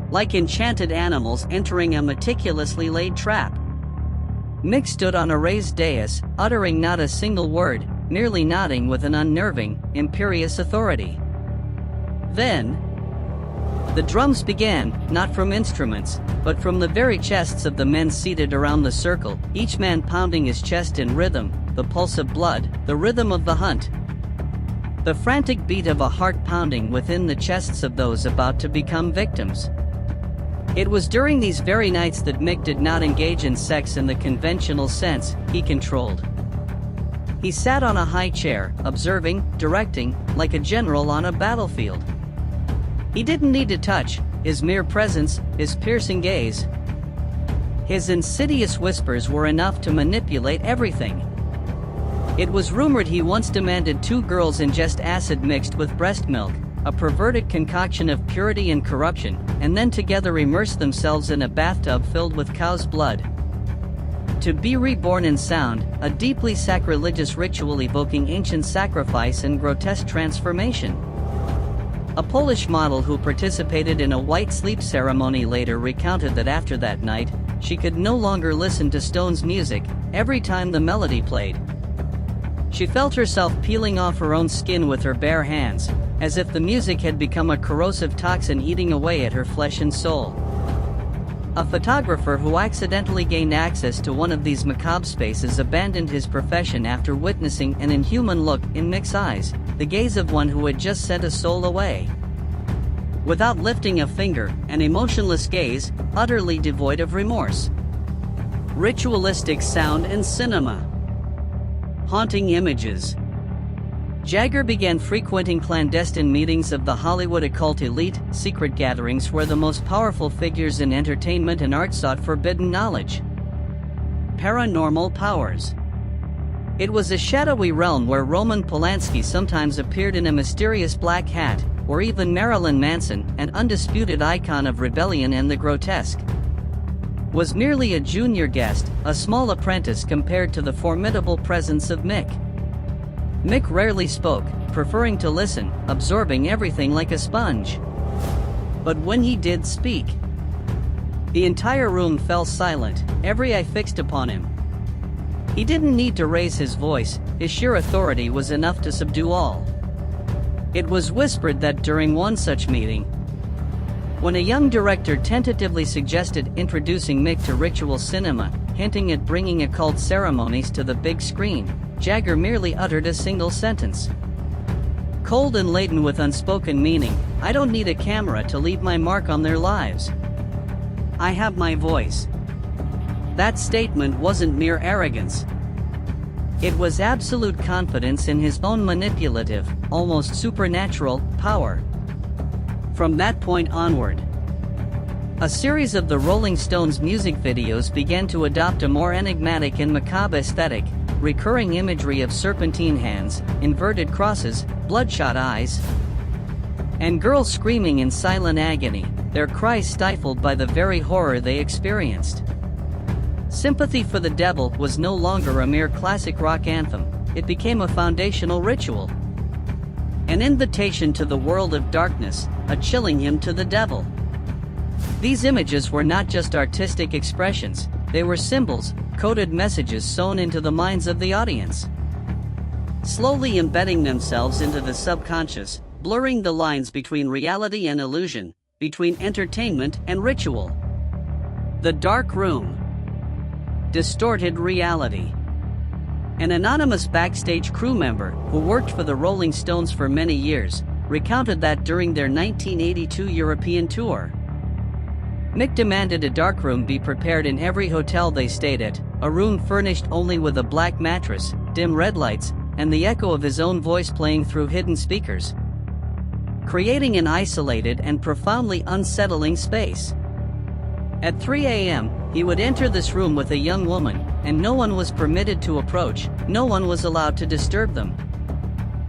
like enchanted animals entering a meticulously laid trap. Mick stood on a raised dais, uttering not a single word, merely nodding with an unnerving, imperious authority. Then, the drums began, not from instruments, but from the very chests of the men seated around the circle, each man pounding his chest in rhythm, the pulse of blood, the rhythm of the hunt. The frantic beat of a heart pounding within the chests of those about to become victims. It was during these very nights that Mick did not engage in sex in the conventional sense, he controlled. He sat on a high chair, observing, directing, like a general on a battlefield. He didn't need to touch, his mere presence, his piercing gaze, his insidious whispers were enough to manipulate everything. It was rumored he once demanded two girls ingest acid mixed with breast milk, a perverted concoction of purity and corruption, and then together immerse themselves in a bathtub filled with cow's blood. To be reborn in sound, a deeply sacrilegious ritual evoking ancient sacrifice and grotesque transformation. A Polish model who participated in a white sleep ceremony later recounted that after that night, she could no longer listen to Stone's music every time the melody played. She felt herself peeling off her own skin with her bare hands, as if the music had become a corrosive toxin eating away at her flesh and soul. A photographer who accidentally gained access to one of these macabre spaces abandoned his profession after witnessing an inhuman look in Mick's eyes, the gaze of one who had just sent a soul away. Without lifting a finger, an emotionless gaze, utterly devoid of remorse. Ritualistic sound and cinema. Haunting images. Jagger began frequenting clandestine meetings of the Hollywood occult elite, secret gatherings where the most powerful figures in entertainment and art sought forbidden knowledge. Paranormal powers. It was a shadowy realm where Roman Polanski sometimes appeared in a mysterious black hat, or even Marilyn Manson, an undisputed icon of rebellion and the grotesque, was merely a junior guest, a small apprentice compared to the formidable presence of Mick. Mick rarely spoke, preferring to listen, absorbing everything like a sponge. But when he did speak, the entire room fell silent, every eye fixed upon him. He didn't need to raise his voice, his sheer authority was enough to subdue all. It was whispered that during one such meeting, when a young director tentatively suggested introducing Mick to ritual cinema, hinting at bringing occult ceremonies to the big screen, Jagger merely uttered a single sentence. Cold and laden with unspoken meaning, "I don't need a camera to leave my mark on their lives. I have my voice." That statement wasn't mere arrogance. It was absolute confidence in his own manipulative, almost supernatural, power. From that point onward, a series of the Rolling Stones music videos began to adopt a more enigmatic and macabre aesthetic, recurring imagery of serpentine hands, inverted crosses, bloodshot eyes, and girls screaming in silent agony, their cries stifled by the very horror they experienced. Sympathy for the Devil was no longer a mere classic rock anthem, it became a foundational ritual. An invitation to the world of darkness, a chilling hymn to the devil. These images were not just artistic expressions, they were symbols, coded messages sewn into the minds of the audience, slowly embedding themselves into the subconscious, blurring the lines between reality and illusion, between entertainment and ritual. The Dark Room. Distorted reality. An anonymous backstage crew member, who worked for the Rolling Stones for many years, recounted that during their 1982 European tour, Mick demanded a darkroom be prepared in every hotel they stayed at, a room furnished only with a black mattress, dim red lights, and the echo of his own voice playing through hidden speakers, creating an isolated and profoundly unsettling space. At 3 a.m., he would enter this room with a young woman, and no one was permitted to approach, no one was allowed to disturb them.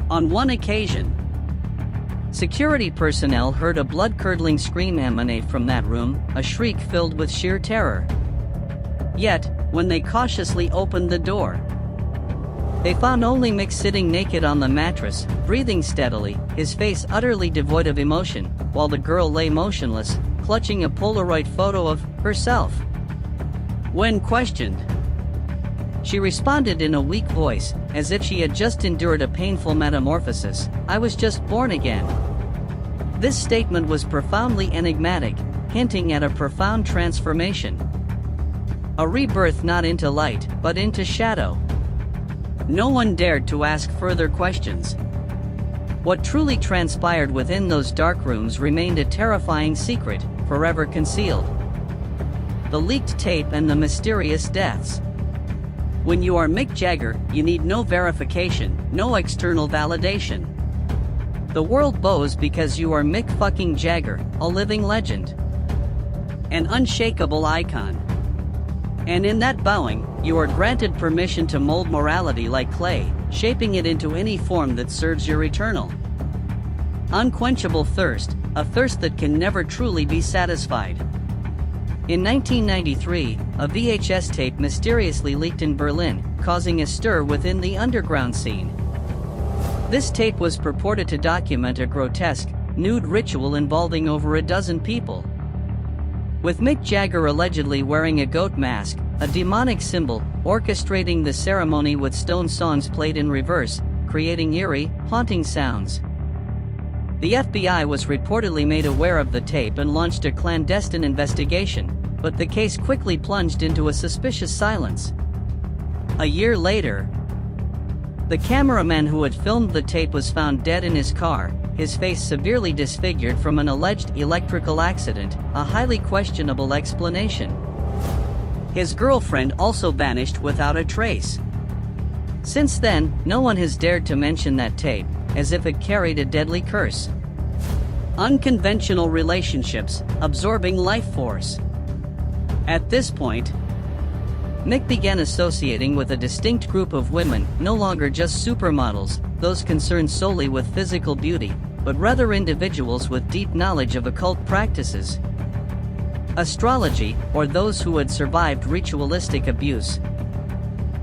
On one occasion, security personnel heard a blood-curdling scream emanate from that room, a shriek filled with sheer terror. Yet, when they cautiously opened the door, they found only Mick sitting naked on the mattress, breathing steadily, his face utterly devoid of emotion, while the girl lay motionless, clutching a Polaroid photo of herself. When questioned, she responded in a weak voice, as if she had just endured a painful metamorphosis, "I was just born again." This statement was profoundly enigmatic, hinting at a profound transformation. A rebirth not into light, but into shadow. No one dared to ask further questions. What truly transpired within those dark rooms remained a terrifying secret, forever concealed. The leaked tape and the mysterious deaths. When you are Mick Jagger, you need no verification, no external validation. The world bows because you are Mick fucking Jagger, a living legend, an unshakable icon. And in that bowing, you are granted permission to mold morality like clay, shaping it into any form that serves your eternal, unquenchable thirst, a thirst that can never truly be satisfied. In 1993, a VHS tape mysteriously leaked in Berlin, causing a stir within the underground scene. This tape was purported to document a grotesque, nude ritual involving over a dozen people, with Mick Jagger allegedly wearing a goat mask, a demonic symbol, orchestrating the ceremony with Stone songs played in reverse, creating eerie, haunting sounds. The FBI was reportedly made aware of the tape and launched a clandestine investigation, but the case quickly plunged into a suspicious silence. A year later, the cameraman who had filmed the tape was found dead in his car, his face severely disfigured from an alleged electrical accident, a highly questionable explanation. His girlfriend also vanished without a trace. Since then, no one has dared to mention that tape, as if it carried a deadly curse. Unconventional relationships, absorbing life force. At this point, Mick began associating with a distinct group of women, no longer just supermodels, those concerned solely with physical beauty, but rather individuals with deep knowledge of occult practices, astrology, or those who had survived ritualistic abuse.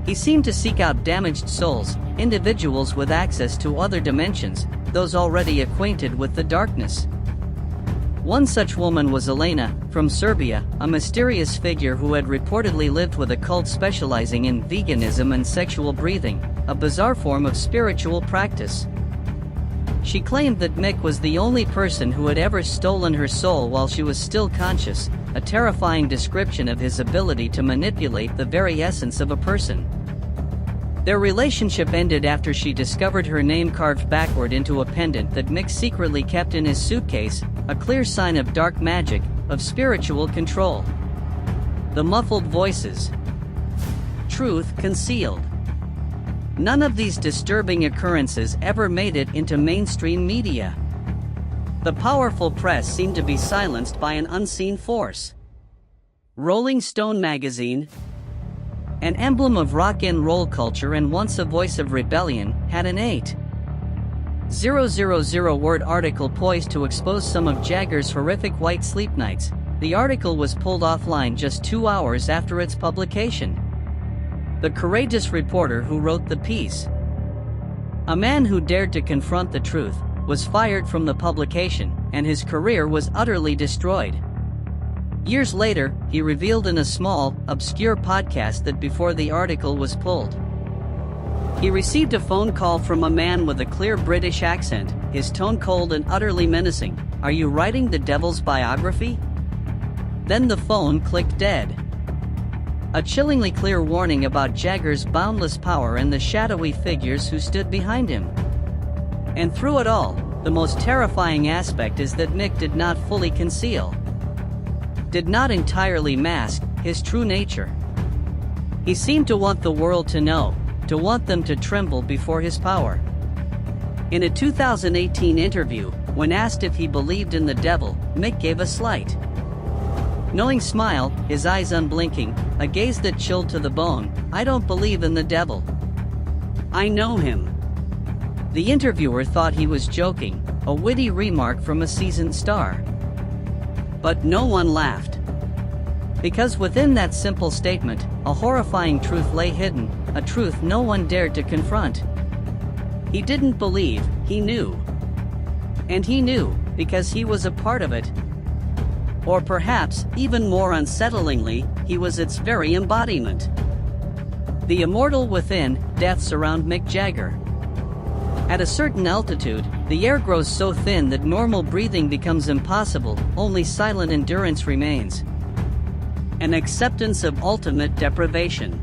He seemed to seek out damaged souls, individuals with access to other dimensions, those already acquainted with the darkness. One such woman was Elena, from Serbia, a mysterious figure who had reportedly lived with a cult specializing in veganism and sexual breathing, a bizarre form of spiritual practice. She claimed that Mick was the only person who had ever stolen her soul while she was still conscious, a terrifying description of his ability to manipulate the very essence of a person. Their relationship ended after she discovered her name carved backward into a pendant that Mick secretly kept in his suitcase, a clear sign of dark magic, of spiritual control. The muffled voices. Truth concealed. None of these disturbing occurrences ever made it into mainstream media. The powerful press seemed to be silenced by an unseen force. Rolling Stone magazine, an emblem of rock and roll culture and once a voice of rebellion, had an 8,000-word article poised to expose some of Jagger's horrific white sleep nights. The article was pulled offline just 2 hours after its publication. The courageous reporter who wrote the piece, a man who dared to confront the truth, was fired from the publication, and his career was utterly destroyed. Years later, he revealed in a small, obscure podcast that before the article was pulled, he received a phone call from a man with a clear British accent, his tone cold and utterly menacing. "Are you writing the devil's biography?" Then the phone clicked dead. A chillingly clear warning about Jagger's boundless power and the shadowy figures who stood behind him. And through it all, the most terrifying aspect is that Mick did not fully conceal, did not entirely mask, his true nature. He seemed to want the world to know, to want them to tremble before his power. In a 2018 interview, when asked if he believed in the devil, Mick gave a slight, knowing smile, his eyes unblinking, a gaze that chilled to the bone. "I don't believe in the devil. I know him." The interviewer thought he was joking, a witty remark from a seasoned star. But no one laughed. Because within that simple statement, a horrifying truth lay hidden, a truth no one dared to confront. He didn't believe, he knew. And he knew, because he was a part of it. Or perhaps, even more unsettlingly, he was its very embodiment. The immortal within, deaths around Mick Jagger. At a certain altitude, the air grows so thin that normal breathing becomes impossible, only silent endurance remains. An acceptance of ultimate deprivation.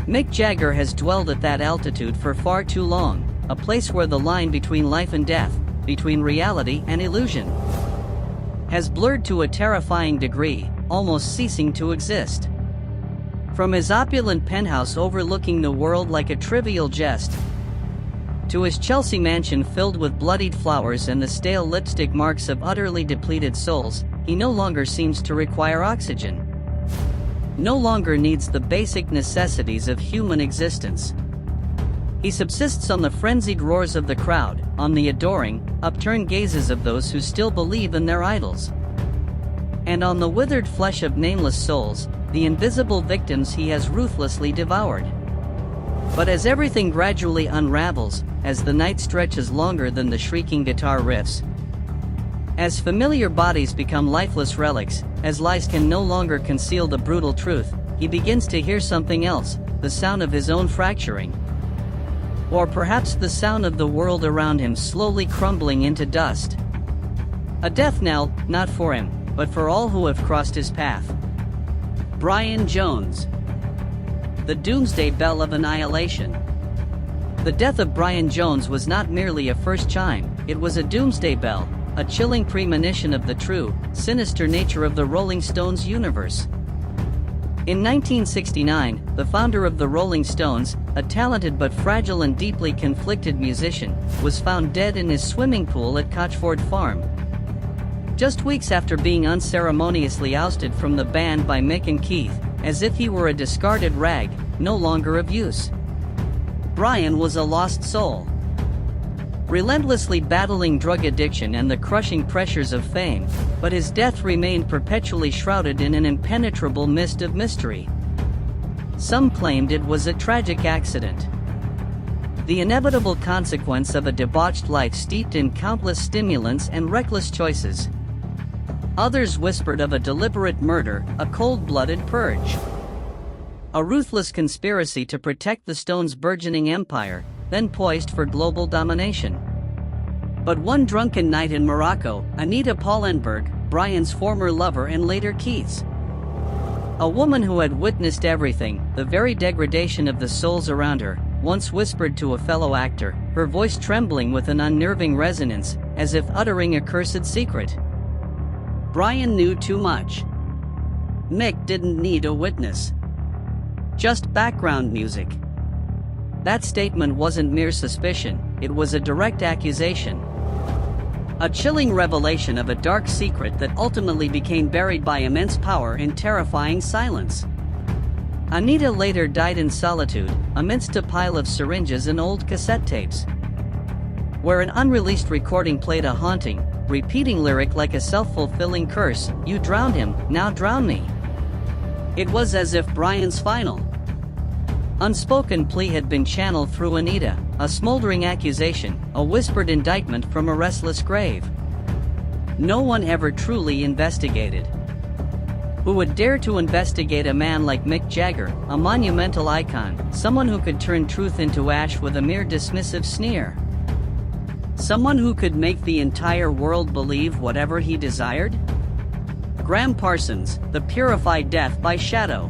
Mick Jagger has dwelled at that altitude for far too long, a place where the line between life and death, between reality and illusion, has blurred to a terrifying degree, almost ceasing to exist. From his opulent penthouse overlooking the world like a trivial jest, to his Chelsea mansion filled with bloodied flowers and the stale lipstick marks of utterly depleted souls, he no longer seems to require oxygen. No longer needs the basic necessities of human existence. He subsists on the frenzied roars of the crowd, on the adoring, upturned gazes of those who still believe in their idols, and on the withered flesh of nameless souls, the invisible victims he has ruthlessly devoured. But as everything gradually unravels, as the night stretches longer than the shrieking guitar riffs, as familiar bodies become lifeless relics, as lies can no longer conceal the brutal truth, he begins to hear something else, the sound of his own fracturing. Or perhaps the sound of the world around him slowly crumbling into dust. A death knell, not for him, but for all who have crossed his path. Brian Jones. The doomsday bell of annihilation. The death of Brian Jones was not merely a first chime, it was a doomsday bell, a chilling premonition of the true, sinister nature of the Rolling Stones universe. In 1969, the founder of the Rolling Stones, a talented but fragile and deeply conflicted musician, was found dead in his swimming pool at Cochford Farm. Just weeks after being unceremoniously ousted from the band by Mick and Keith, as if he were a discarded rag, no longer of use. Brian was a lost soul. Relentlessly battling drug addiction and the crushing pressures of fame, but his death remained perpetually shrouded in an impenetrable mist of mystery. Some claimed it was a tragic accident, the inevitable consequence of a debauched life steeped in countless stimulants and reckless choices. Others whispered of a deliberate murder, a cold-blooded purge, a ruthless conspiracy to protect the Stones' burgeoning empire, then poised for global domination. But one drunken night in Morocco, Anita Pallenberg, Brian's former lover and later Keith's, a woman who had witnessed everything, the very degradation of the souls around her, once whispered to a fellow actor, her voice trembling with an unnerving resonance, as if uttering a cursed secret. Brian knew too much. Mick didn't need a witness. Just background music. That statement wasn't mere suspicion, it was a direct accusation. A chilling revelation of a dark secret that ultimately became buried by immense power and terrifying silence. Anita later died in solitude, amidst a pile of syringes and old cassette tapes, where an unreleased recording played a haunting, repeating lyric like a self-fulfilling curse, "You drowned him, now drown me." It was as if Brian's final, unspoken plea had been channeled through Anita, a smoldering accusation, a whispered indictment from a restless grave. No one ever truly investigated. Who would dare to investigate a man like Mick Jagger, a monumental icon, someone who could turn truth into ash with a mere dismissive sneer? Someone who could make the entire world believe whatever he desired? Gram Parsons, the purified death by shadow.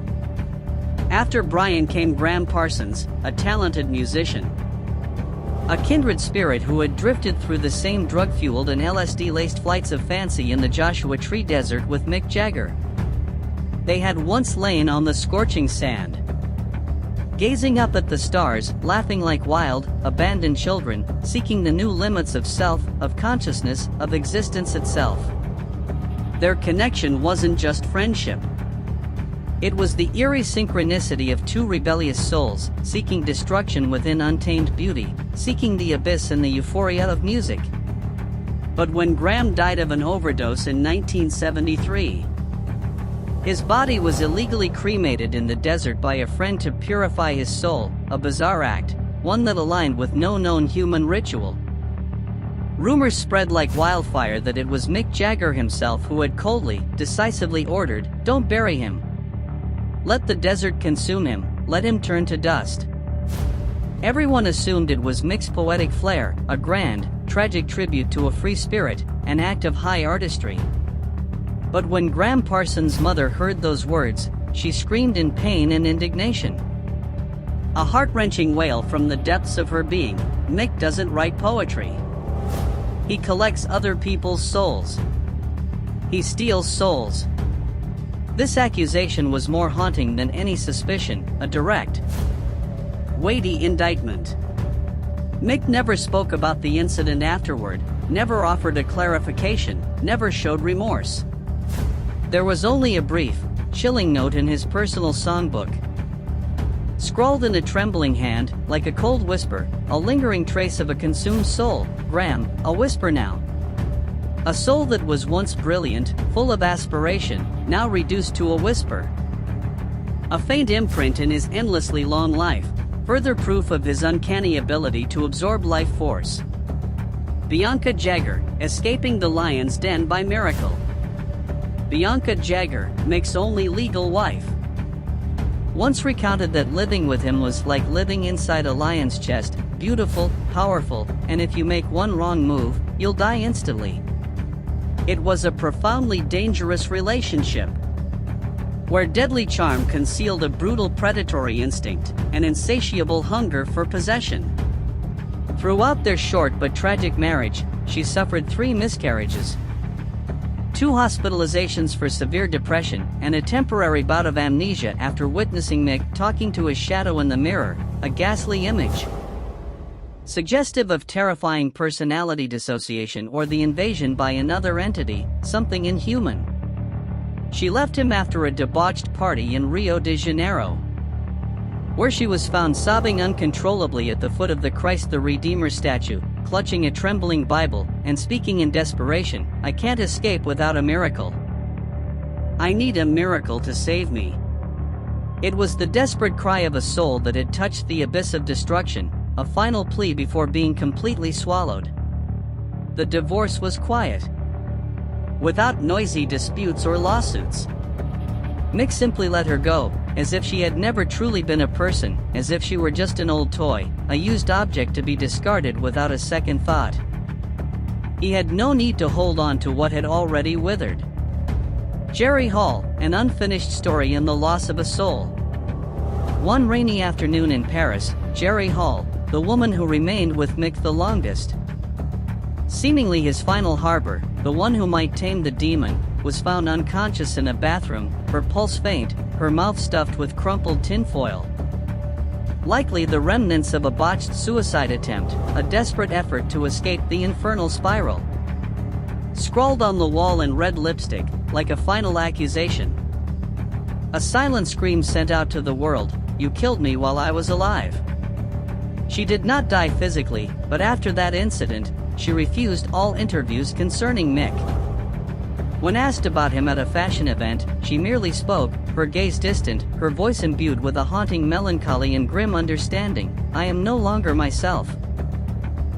After Brian came Gram Parsons, a talented musician, a kindred spirit who had drifted through the same drug-fueled and LSD-laced flights of fancy in the Joshua Tree Desert with Mick Jagger. They had once lain on the scorching sand, gazing up at the stars, laughing like wild, abandoned children, seeking the new limits of self, of consciousness, of existence itself. Their connection wasn't just friendship. It was the eerie synchronicity of two rebellious souls, seeking destruction within untamed beauty, seeking the abyss in the euphoria of music. But when Gram died of an overdose in 1973, his body was illegally cremated in the desert by a friend to purify his soul, a bizarre act, one that aligned with no known human ritual. Rumors spread like wildfire that it was Mick Jagger himself who had coldly, decisively ordered, "Don't bury him. Let the desert consume him, let him turn to dust." Everyone assumed it was Mick's poetic flair, a grand, tragic tribute to a free spirit, an act of high artistry. But when Gram Parsons' mother heard those words, she screamed in pain and indignation. A heart-wrenching wail from the depths of her being, "Mick doesn't write poetry. He collects other people's souls. He steals souls." This accusation was more haunting than any suspicion, a direct, weighty indictment. Mick never spoke about the incident afterward, never offered a clarification, never showed remorse. There was only a brief, chilling note in his personal songbook, scrawled in a trembling hand, like a cold whisper, a lingering trace of a consumed soul. "Gram, a whisper now. A soul that was once brilliant, full of aspiration, now reduced to a whisper." A faint imprint in his endlessly long life, further proof of his uncanny ability to absorb life force. Bianca Jagger, escaping the lion's den by miracle. Bianca Jagger, Mick's only legal wife, once recounted that living with him was like living inside a lion's chest, beautiful, powerful, and if you make one wrong move, you'll die instantly. It was a profoundly dangerous relationship, where deadly charm concealed a brutal predatory instinct, an insatiable hunger for possession. Throughout their short but tragic marriage, she suffered 3 miscarriages. 2 hospitalizations for severe depression, and a temporary bout of amnesia after witnessing Mick talking to his shadow in the mirror, a ghastly image suggestive of terrifying personality dissociation or the invasion by another entity, something inhuman. She left him after a debauched party in Rio de Janeiro, where she was found sobbing uncontrollably at the foot of the Christ the Redeemer statue, clutching a trembling Bible, and speaking in desperation, "I can't escape without a miracle. I need a miracle to save me." It was the desperate cry of a soul that had touched the abyss of destruction, a final plea before being completely swallowed. The divorce was quiet, without noisy disputes or lawsuits. Mick simply let her go, as if she had never truly been a person, as if she were just an old toy, a used object to be discarded without a second thought. He had no need to hold on to what had already withered. Jerry Hall, an unfinished story in the loss of a soul. One rainy afternoon in Paris, Jerry Hall, the woman who remained with Mick the longest, seemingly his final harbor, the one who might tame the demon, was found unconscious in a bathroom, her pulse faint, her mouth stuffed with crumpled tinfoil. Likely the remnants of a botched suicide attempt, a desperate effort to escape the infernal spiral. Scrawled on the wall in red lipstick, like a final accusation. A silent scream sent out to the world, "You killed me while I was alive." She did not die physically, but after that incident, she refused all interviews concerning Mick. When asked about him at a fashion event, she merely spoke, her gaze distant, her voice imbued with a haunting melancholy and grim understanding, "I am no longer myself.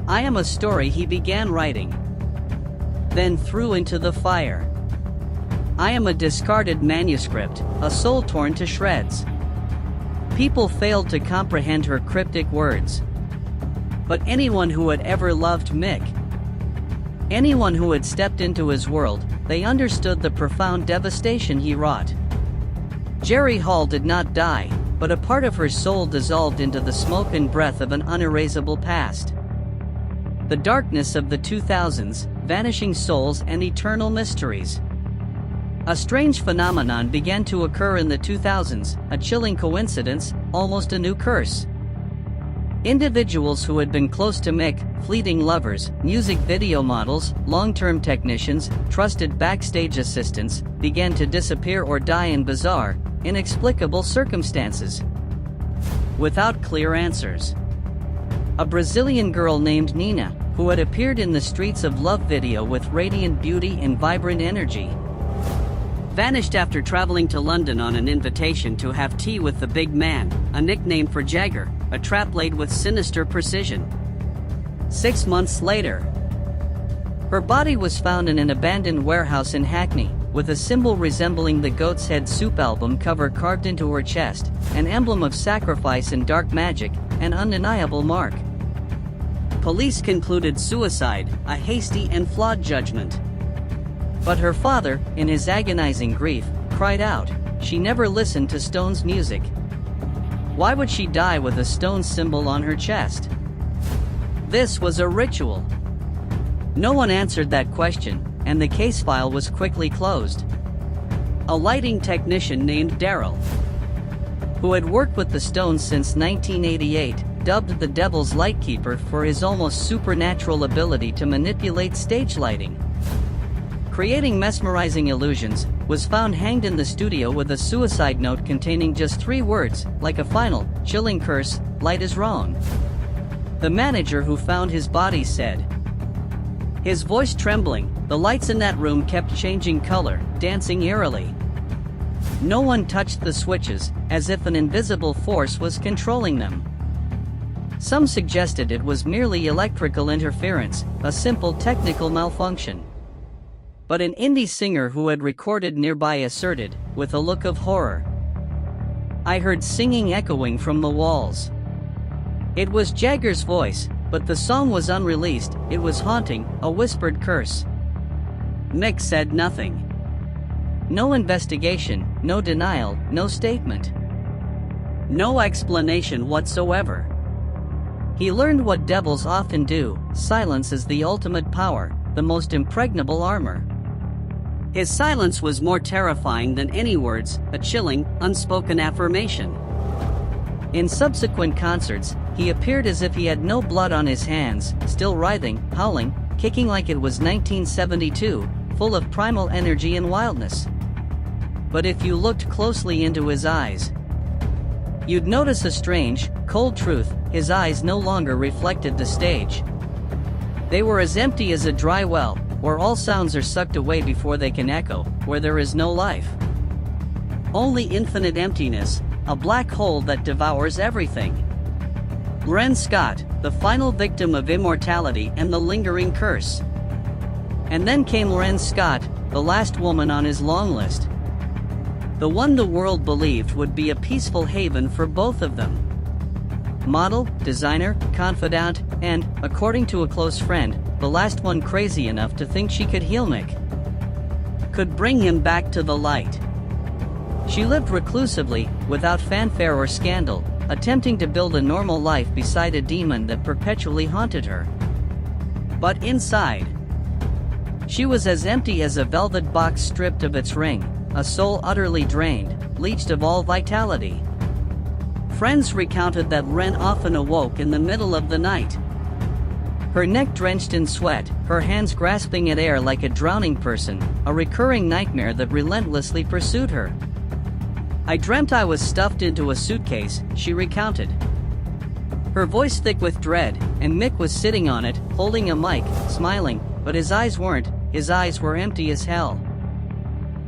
I am a story he began writing, then threw into the fire. I am a discarded manuscript, a soul torn to shreds." People failed to comprehend her cryptic words. But anyone who had ever loved Mick, anyone who had stepped into his world, they understood the profound devastation he wrought. Jerry Hall did not die, but a part of her soul dissolved into the smoke and breath of an unerasable past. The darkness of the 2000s, vanishing souls and eternal mysteries. A strange phenomenon began to occur in the 2000s, a chilling coincidence, almost a new curse. Individuals who had been close to Mick, fleeting lovers, music video models, long-term technicians, trusted backstage assistants, began to disappear or die in bizarre, inexplicable circumstances, without clear answers. A Brazilian girl named Nina, who had appeared in the Streets of Love video with radiant beauty and vibrant energy, vanished after traveling to London on an invitation to have tea with the big man, a nickname for Jagger, a trap laid with sinister precision. 6 months later, her body was found in an abandoned warehouse in Hackney, with a symbol resembling the Goat's Head Soup album cover carved into her chest, an emblem of sacrifice and dark magic, an undeniable mark. Police concluded suicide, a hasty and flawed judgment. But her father, in his agonizing grief, cried out, "She never listened to Stone's music. Why would she die with a stone symbol on her chest?" This was a ritual. No one answered that question, and the case file was quickly closed. A lighting technician named Daryl, who had worked with the Stones since 1988, dubbed the Devil's Lightkeeper for his almost supernatural ability to manipulate stage lighting, creating mesmerizing illusions, was found hanged in the studio with a suicide note containing just 3 words, like a final, chilling curse, "Light is wrong." The manager who found his body said, his voice trembling, "The lights in that room kept changing color, dancing eerily. No one touched the switches, as if an invisible force was controlling them." Some suggested it was merely electrical interference, a simple technical malfunction. But an indie singer who had recorded nearby asserted, with a look of horror, "I heard singing echoing from the walls." It was Jagger's voice, but the song was unreleased, it was haunting, a whispered curse. Mick said nothing. No investigation, no denial, no statement. No explanation whatsoever. He learned what devils often do: silence is the ultimate power, the most impregnable armor. His silence was more terrifying than any words, a chilling, unspoken affirmation. In subsequent concerts, he appeared as if he had no blood on his hands, still writhing, howling, kicking like it was 1972, full of primal energy and wildness. But if you looked closely into his eyes, you'd notice a strange, cold truth: his eyes no longer reflected the stage. They were as empty as a dry well, where all sounds are sucked away before they can echo, where there is no life. Only infinite emptiness, a black hole that devours everything. Ren Scott, the final victim of immortality and the lingering curse. And then came Ren Scott, the last woman on his long list. The one the world believed would be a peaceful haven for both of them. Model, designer, confidant, and, according to a close friend, the last one crazy enough to think she could heal Mick. Could bring him back to the light. She lived reclusively, without fanfare or scandal, attempting to build a normal life beside a demon that perpetually haunted her. But inside, she was as empty as a velvet box stripped of its ring, a soul utterly drained, bleached of all vitality. Friends recounted that Ren often awoke in the middle of the night, her neck drenched in sweat, her hands grasping at air like a drowning person, a recurring nightmare that relentlessly pursued her. "I dreamt I was stuffed into a suitcase," she recounted. Her voice thick with dread, and Mick was sitting on it, holding a mic, smiling, but his eyes weren't, his eyes were empty as hell.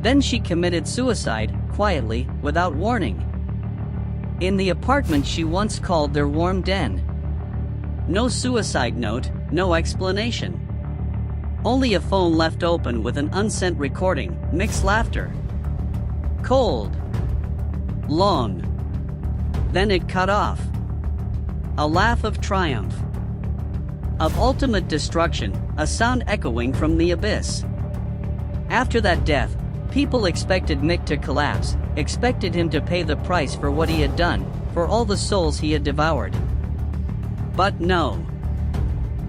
Then she committed suicide, quietly, without warning. In the apartment she once called their warm den. No suicide note, no explanation. Only a phone left open with an unsent recording, Mick's laughter. Cold. Long. Then it cut off. A laugh of triumph. Of ultimate destruction, a sound echoing from the abyss. After that death, people expected Mick to collapse, expected him to pay the price for what he had done, for all the souls he had devoured. But no.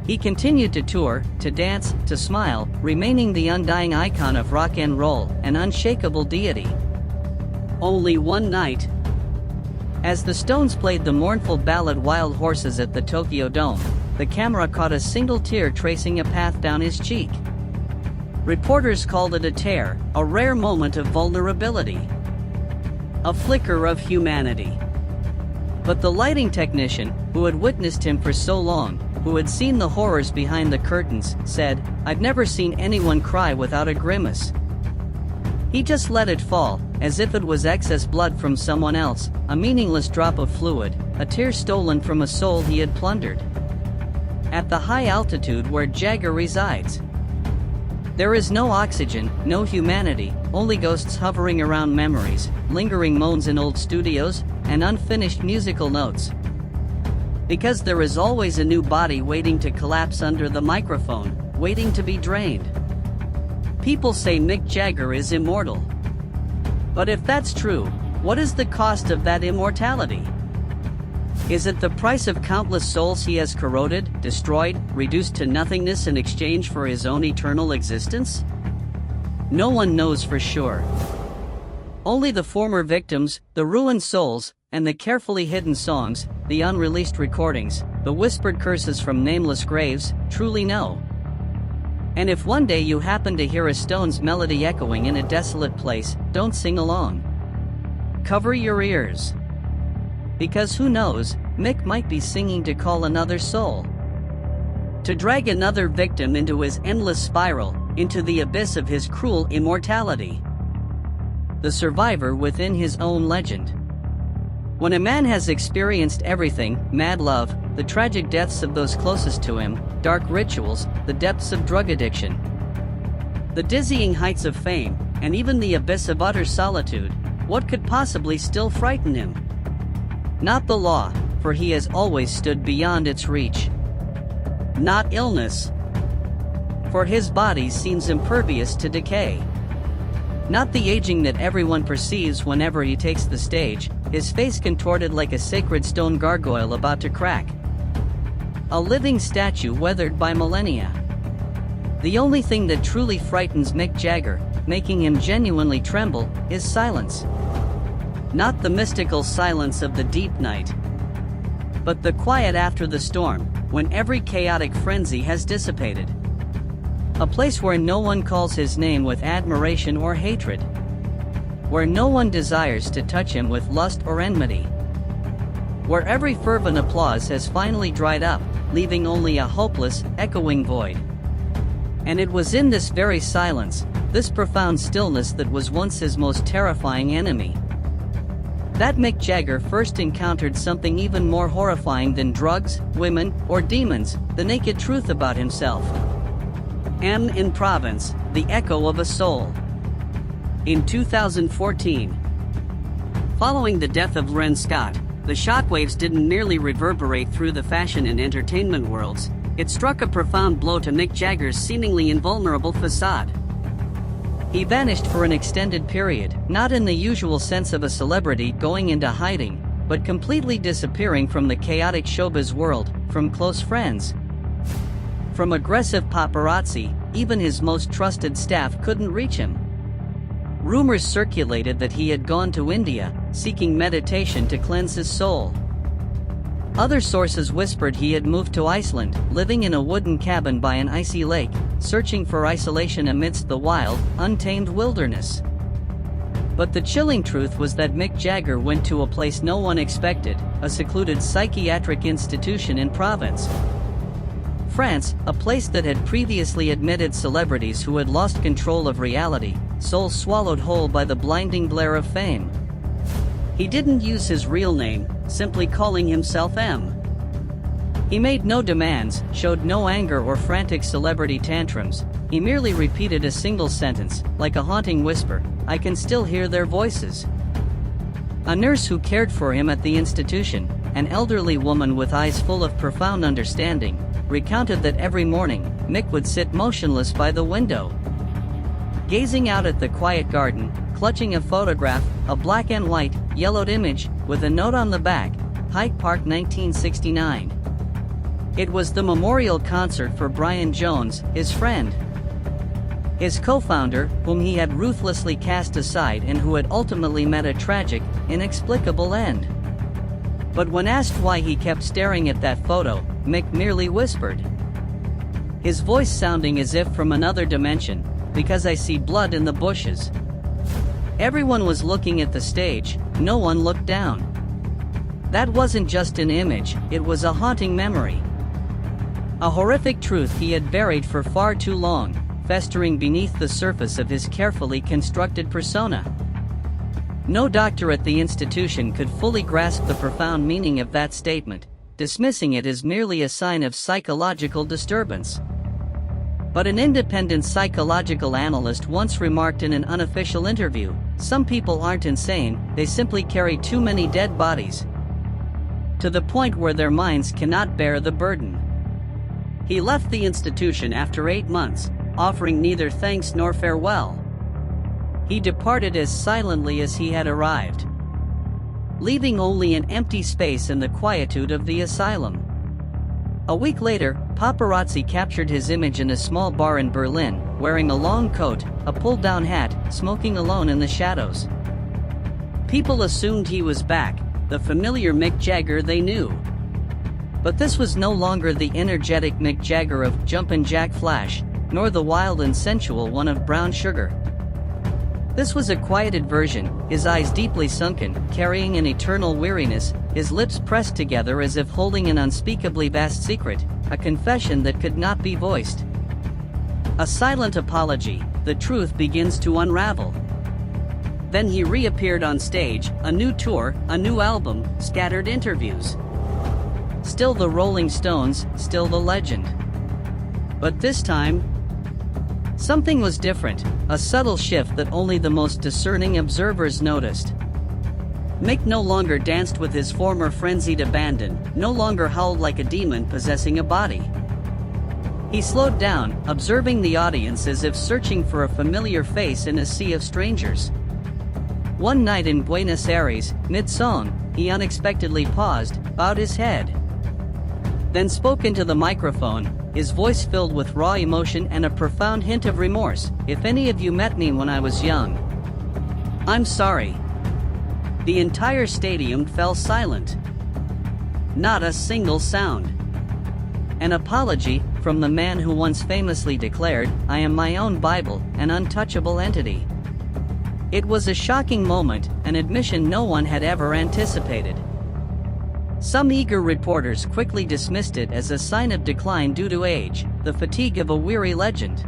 He continued to tour, to dance, to smile, remaining the undying icon of rock and roll, an unshakable deity. Only one night, as the Stones played the mournful ballad Wild Horses at the Tokyo Dome, the camera caught a single tear tracing a path down his cheek. Reporters called it a tear, a rare moment of vulnerability. A flicker of humanity. But the lighting technician, who had witnessed him for so long, who had seen the horrors behind the curtains, said, "I've never seen anyone cry without a grimace." He just let it fall, as if it was excess blood from someone else, a meaningless drop of fluid, a tear stolen from a soul he had plundered. At the high altitude where Jagger resides, there is no oxygen, no humanity, only ghosts hovering around memories, lingering moans in old studios, and unfinished musical notes. Because there is always a new body waiting to collapse under the microphone, waiting to be drained. People say Mick Jagger is immortal. But if that's true, what is the cost of that immortality? Is it the price of countless souls he has corroded, destroyed, reduced to nothingness in exchange for his own eternal existence? No one knows for sure. Only the former victims, the ruined souls, and the carefully hidden songs, the unreleased recordings, the whispered curses from nameless graves, truly know. And if one day you happen to hear a Stones melody echoing in a desolate place, don't sing along. Cover your ears. Because who knows, Mick might be singing to call another soul. To drag another victim into his endless spiral, into the abyss of his cruel immortality. The survivor within his own legend. When a man has experienced everything, mad love, the tragic deaths of those closest to him, dark rituals, the depths of drug addiction, the dizzying heights of fame, and even the abyss of utter solitude, what could possibly still frighten him? Not the law, for he has always stood beyond its reach. Not illness, for his body seems impervious to decay. Not the aging that everyone perceives whenever he takes the stage, his face contorted like a sacred stone gargoyle about to crack. A living statue weathered by millennia. The only thing that truly frightens Mick Jagger making him genuinely tremble, is silence. Not the mystical silence of the deep night, but the quiet after the storm, when every chaotic frenzy has dissipated. A place where no one calls his name with admiration or hatred. Where no one desires to touch him with lust or enmity. Where every fervent applause has finally dried up, leaving only a hopeless, echoing void. And it was in this very silence, this profound stillness, that was once his most terrifying enemy, that Mick Jagger first encountered something even more horrifying than drugs, women, or demons, the naked truth about himself. M in Province, the echo of a soul. In 2014. Following the death of Ren Scott, the shockwaves didn't merely reverberate through the fashion and entertainment worlds, it struck a profound blow to Mick Jagger's seemingly invulnerable facade. He vanished for an extended period, not in the usual sense of a celebrity going into hiding, but completely disappearing from the chaotic showbiz world, from close friends, from aggressive paparazzi. Even his most trusted staff couldn't reach him. Rumors circulated that he had gone to India, seeking meditation to cleanse his soul. Other sources whispered he had moved to Iceland, living in a wooden cabin by an icy lake, searching for isolation amidst the wild, untamed wilderness. But the chilling truth was that Mick Jagger went to a place no one expected, a secluded psychiatric institution in Provence, France, a place that had previously admitted celebrities who had lost control of reality, souls swallowed whole by the blinding glare of fame. He didn't use his real name, simply calling himself M. He made no demands, showed no anger or frantic celebrity tantrums. He merely repeated a single sentence, like a haunting whisper, "I can still hear their voices." A nurse who cared for him at the institution, an elderly woman with eyes full of profound understanding, recounted that every morning, Mick would sit motionless by the window, gazing out at the quiet garden, clutching a photograph, a black and white, yellowed image, with a note on the back, Hyde Park 1969. It was the memorial concert for Brian Jones, his friend, his co-founder, whom he had ruthlessly cast aside and who had ultimately met a tragic, inexplicable end. But when asked why he kept staring at that photo, Mick merely whispered, his voice sounding as if from another dimension, "Because I see blood in the bushes." Everyone was looking at the stage, no one looked down. That wasn't just an image, it was a haunting memory. A horrific truth he had buried for far too long, festering beneath the surface of his carefully constructed persona. No doctor at the institution could fully grasp the profound meaning of that statement, dismissing it as merely a sign of psychological disturbance. But an independent psychological analyst once remarked in an unofficial interview, "Some people aren't insane, they simply carry too many dead bodies, to the point where their minds cannot bear the burden." He left the institution after 8 months, offering neither thanks nor farewell. He departed as silently as he had arrived, leaving only an empty space in the quietude of the asylum. A week later, paparazzi captured his image in a small bar in Berlin, wearing a long coat, a pulled-down hat, smoking alone in the shadows. People assumed he was back, the familiar Mick Jagger they knew. But this was no longer the energetic Mick Jagger of Jumpin' Jack Flash, nor the wild and sensual one of Brown Sugar. This was a quieted version, his eyes deeply sunken, carrying an eternal weariness, his lips pressed together as if holding an unspeakably vast secret, a confession that could not be voiced. A silent apology, the truth begins to unravel. Then he reappeared on stage, a new tour, a new album, scattered interviews. Still the Rolling Stones, still the legend. But this time, something was different, a subtle shift that only the most discerning observers noticed. Mick no longer danced with his former frenzied abandon, no longer howled like a demon possessing a body. He slowed down, observing the audience as if searching for a familiar face in a sea of strangers. One night in Buenos Aires, mid-song, he unexpectedly paused, bowed his head. then spoke into the microphone, his voice filled with raw emotion and a profound hint of remorse. "If any of you met me when I was young, I'm sorry." The entire stadium fell silent. Not a single sound. An apology from the man who once famously declared, "I am my own Bible, an untouchable entity." It was a shocking moment, an admission no one had ever anticipated. Some eager reporters quickly dismissed it as a sign of decline due to age, the fatigue of a weary legend.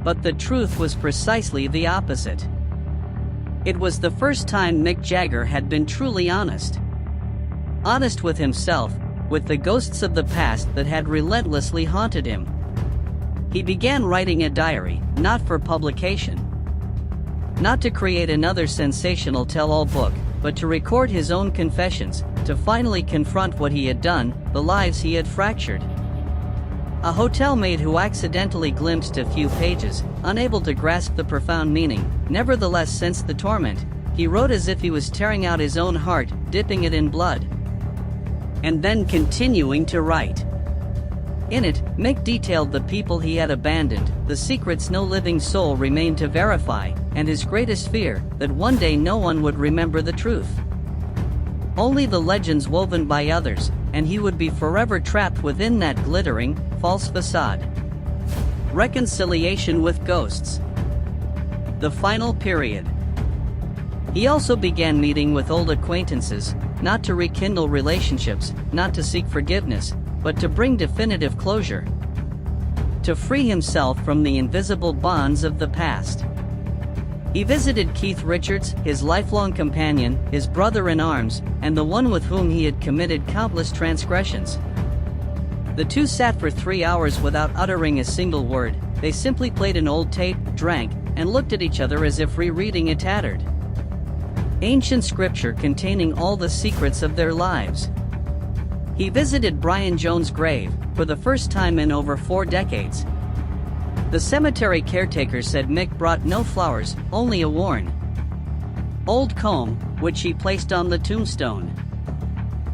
But the truth was precisely the opposite. It was the first time Mick Jagger had been truly honest. Honest with himself, with the ghosts of the past that had relentlessly haunted him. He began writing a diary, not for publication. Not to create another sensational tell-all book, but to record his own confessions, to finally confront what he had done, the lives he had fractured. A hotel maid who accidentally glimpsed a few pages, unable to grasp the profound meaning, nevertheless sensed the torment. He wrote as if he was tearing out his own heart, dipping it in blood, and then continuing to write. In it, Mick detailed the people he had abandoned, the secrets no living soul remained to verify, and his greatest fear, that one day no one would remember the truth. Only the legends woven by others, and he would be forever trapped within that glittering, false facade. Reconciliation with ghosts. The final period. He also began meeting with old acquaintances, not to rekindle relationships, not to seek forgiveness, but to bring definitive closure. To free himself from the invisible bonds of the past. He visited Keith Richards, his lifelong companion, his brother-in-arms, and the one with whom he had committed countless transgressions. The two sat for 3 hours without uttering a single word. They simply played an old tape, drank, and looked at each other as if rereading a tattered ancient scripture containing all the secrets of their lives. He visited Brian Jones' grave, for the first time in over 4 decades. The cemetery caretaker said Mick brought no flowers, only a worn old comb, which he placed on the tombstone.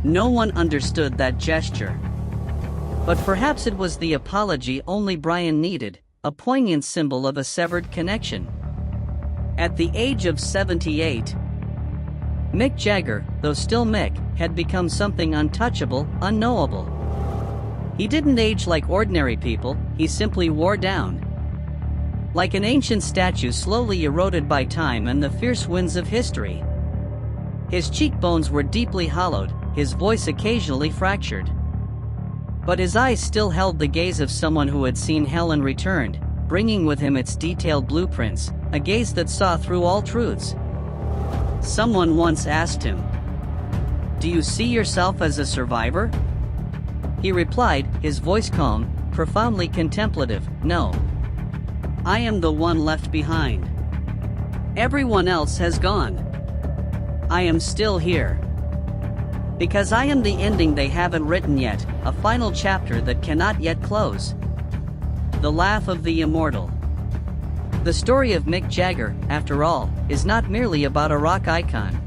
No one understood that gesture. But perhaps it was the apology only Brian needed, a poignant symbol of a severed connection. At the age of 78, Mick Jagger, though still Mick, had become something untouchable, unknowable. He didn't age like ordinary people, he simply wore down. Like an ancient statue slowly eroded by time and the fierce winds of history. His cheekbones were deeply hollowed, his voice occasionally fractured. But his eyes still held the gaze of someone who had seen hell and returned, bringing with him its detailed blueprints, a gaze that saw through all truths. Someone once asked him, "Do you see yourself as a survivor?" He replied, his voice calm, profoundly contemplative, "No. I am the one left behind. Everyone else has gone. I am still here. Because I am the ending they haven't written yet, a final chapter that cannot yet close." The laugh of the immortal. The story of Mick Jagger, after all, is not merely about a rock icon,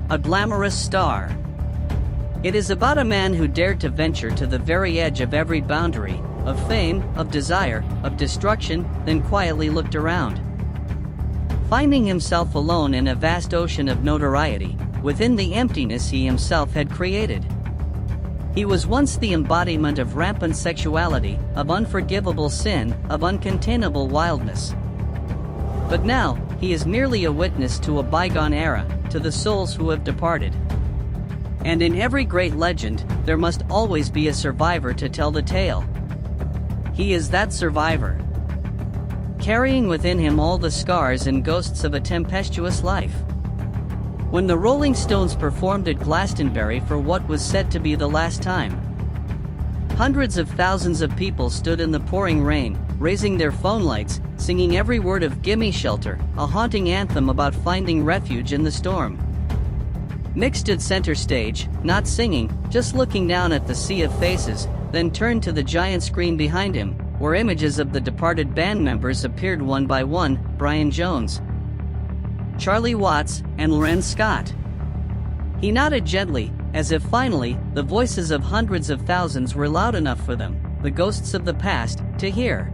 a glamorous star. It is about a man who dared to venture to the very edge of every boundary, of fame, of desire, of destruction, then quietly looked around. Finding himself alone in a vast ocean of notoriety, within the emptiness he himself had created. He was once the embodiment of rampant sexuality, of unforgivable sin, of uncontainable wildness. But now, he is merely a witness to a bygone era, to the souls who have departed. And in every great legend, there must always be a survivor to tell the tale. He is that survivor, carrying within him all the scars and ghosts of a tempestuous life. When the Rolling Stones performed at Glastonbury for what was said to be the last time, hundreds of thousands of people stood in the pouring rain, raising their phone lights, singing every word of "Gimme Shelter," a haunting anthem about finding refuge in the storm. Mick stood center stage, not singing, just looking down at the sea of faces, then turned to the giant screen behind him, where images of the departed band members appeared one by one: Brian Jones, Charlie Watts, and Loren Scott. He nodded gently, As if finally, the voices of hundreds of thousands were loud enough for them, the ghosts of the past, to hear.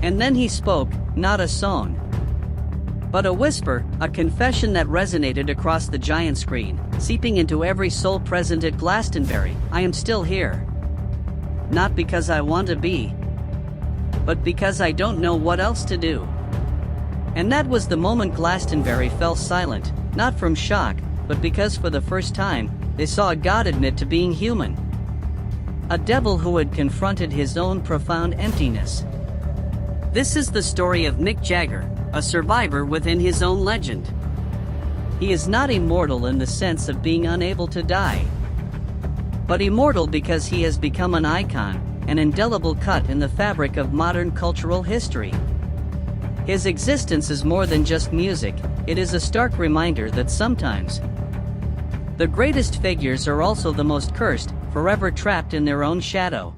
And then he spoke, not a song, but a whisper, a confession that resonated across the giant screen, seeping into every soul present at Glastonbury. I am still here. Not because I want to be, but because I don't know what else to do. And that was the moment Glastonbury fell silent, not from shock, but because for the first time, they saw a god admit to being human. A devil who had confronted his own profound emptiness. This is the story of Mick Jagger, a survivor within his own legend. He is not immortal in the sense of being unable to die, but immortal because he has become an icon, an indelible cut in the fabric of modern cultural history. His existence is more than just music, it is a stark reminder that sometimes the greatest figures are also the most cursed, forever trapped in their own shadow.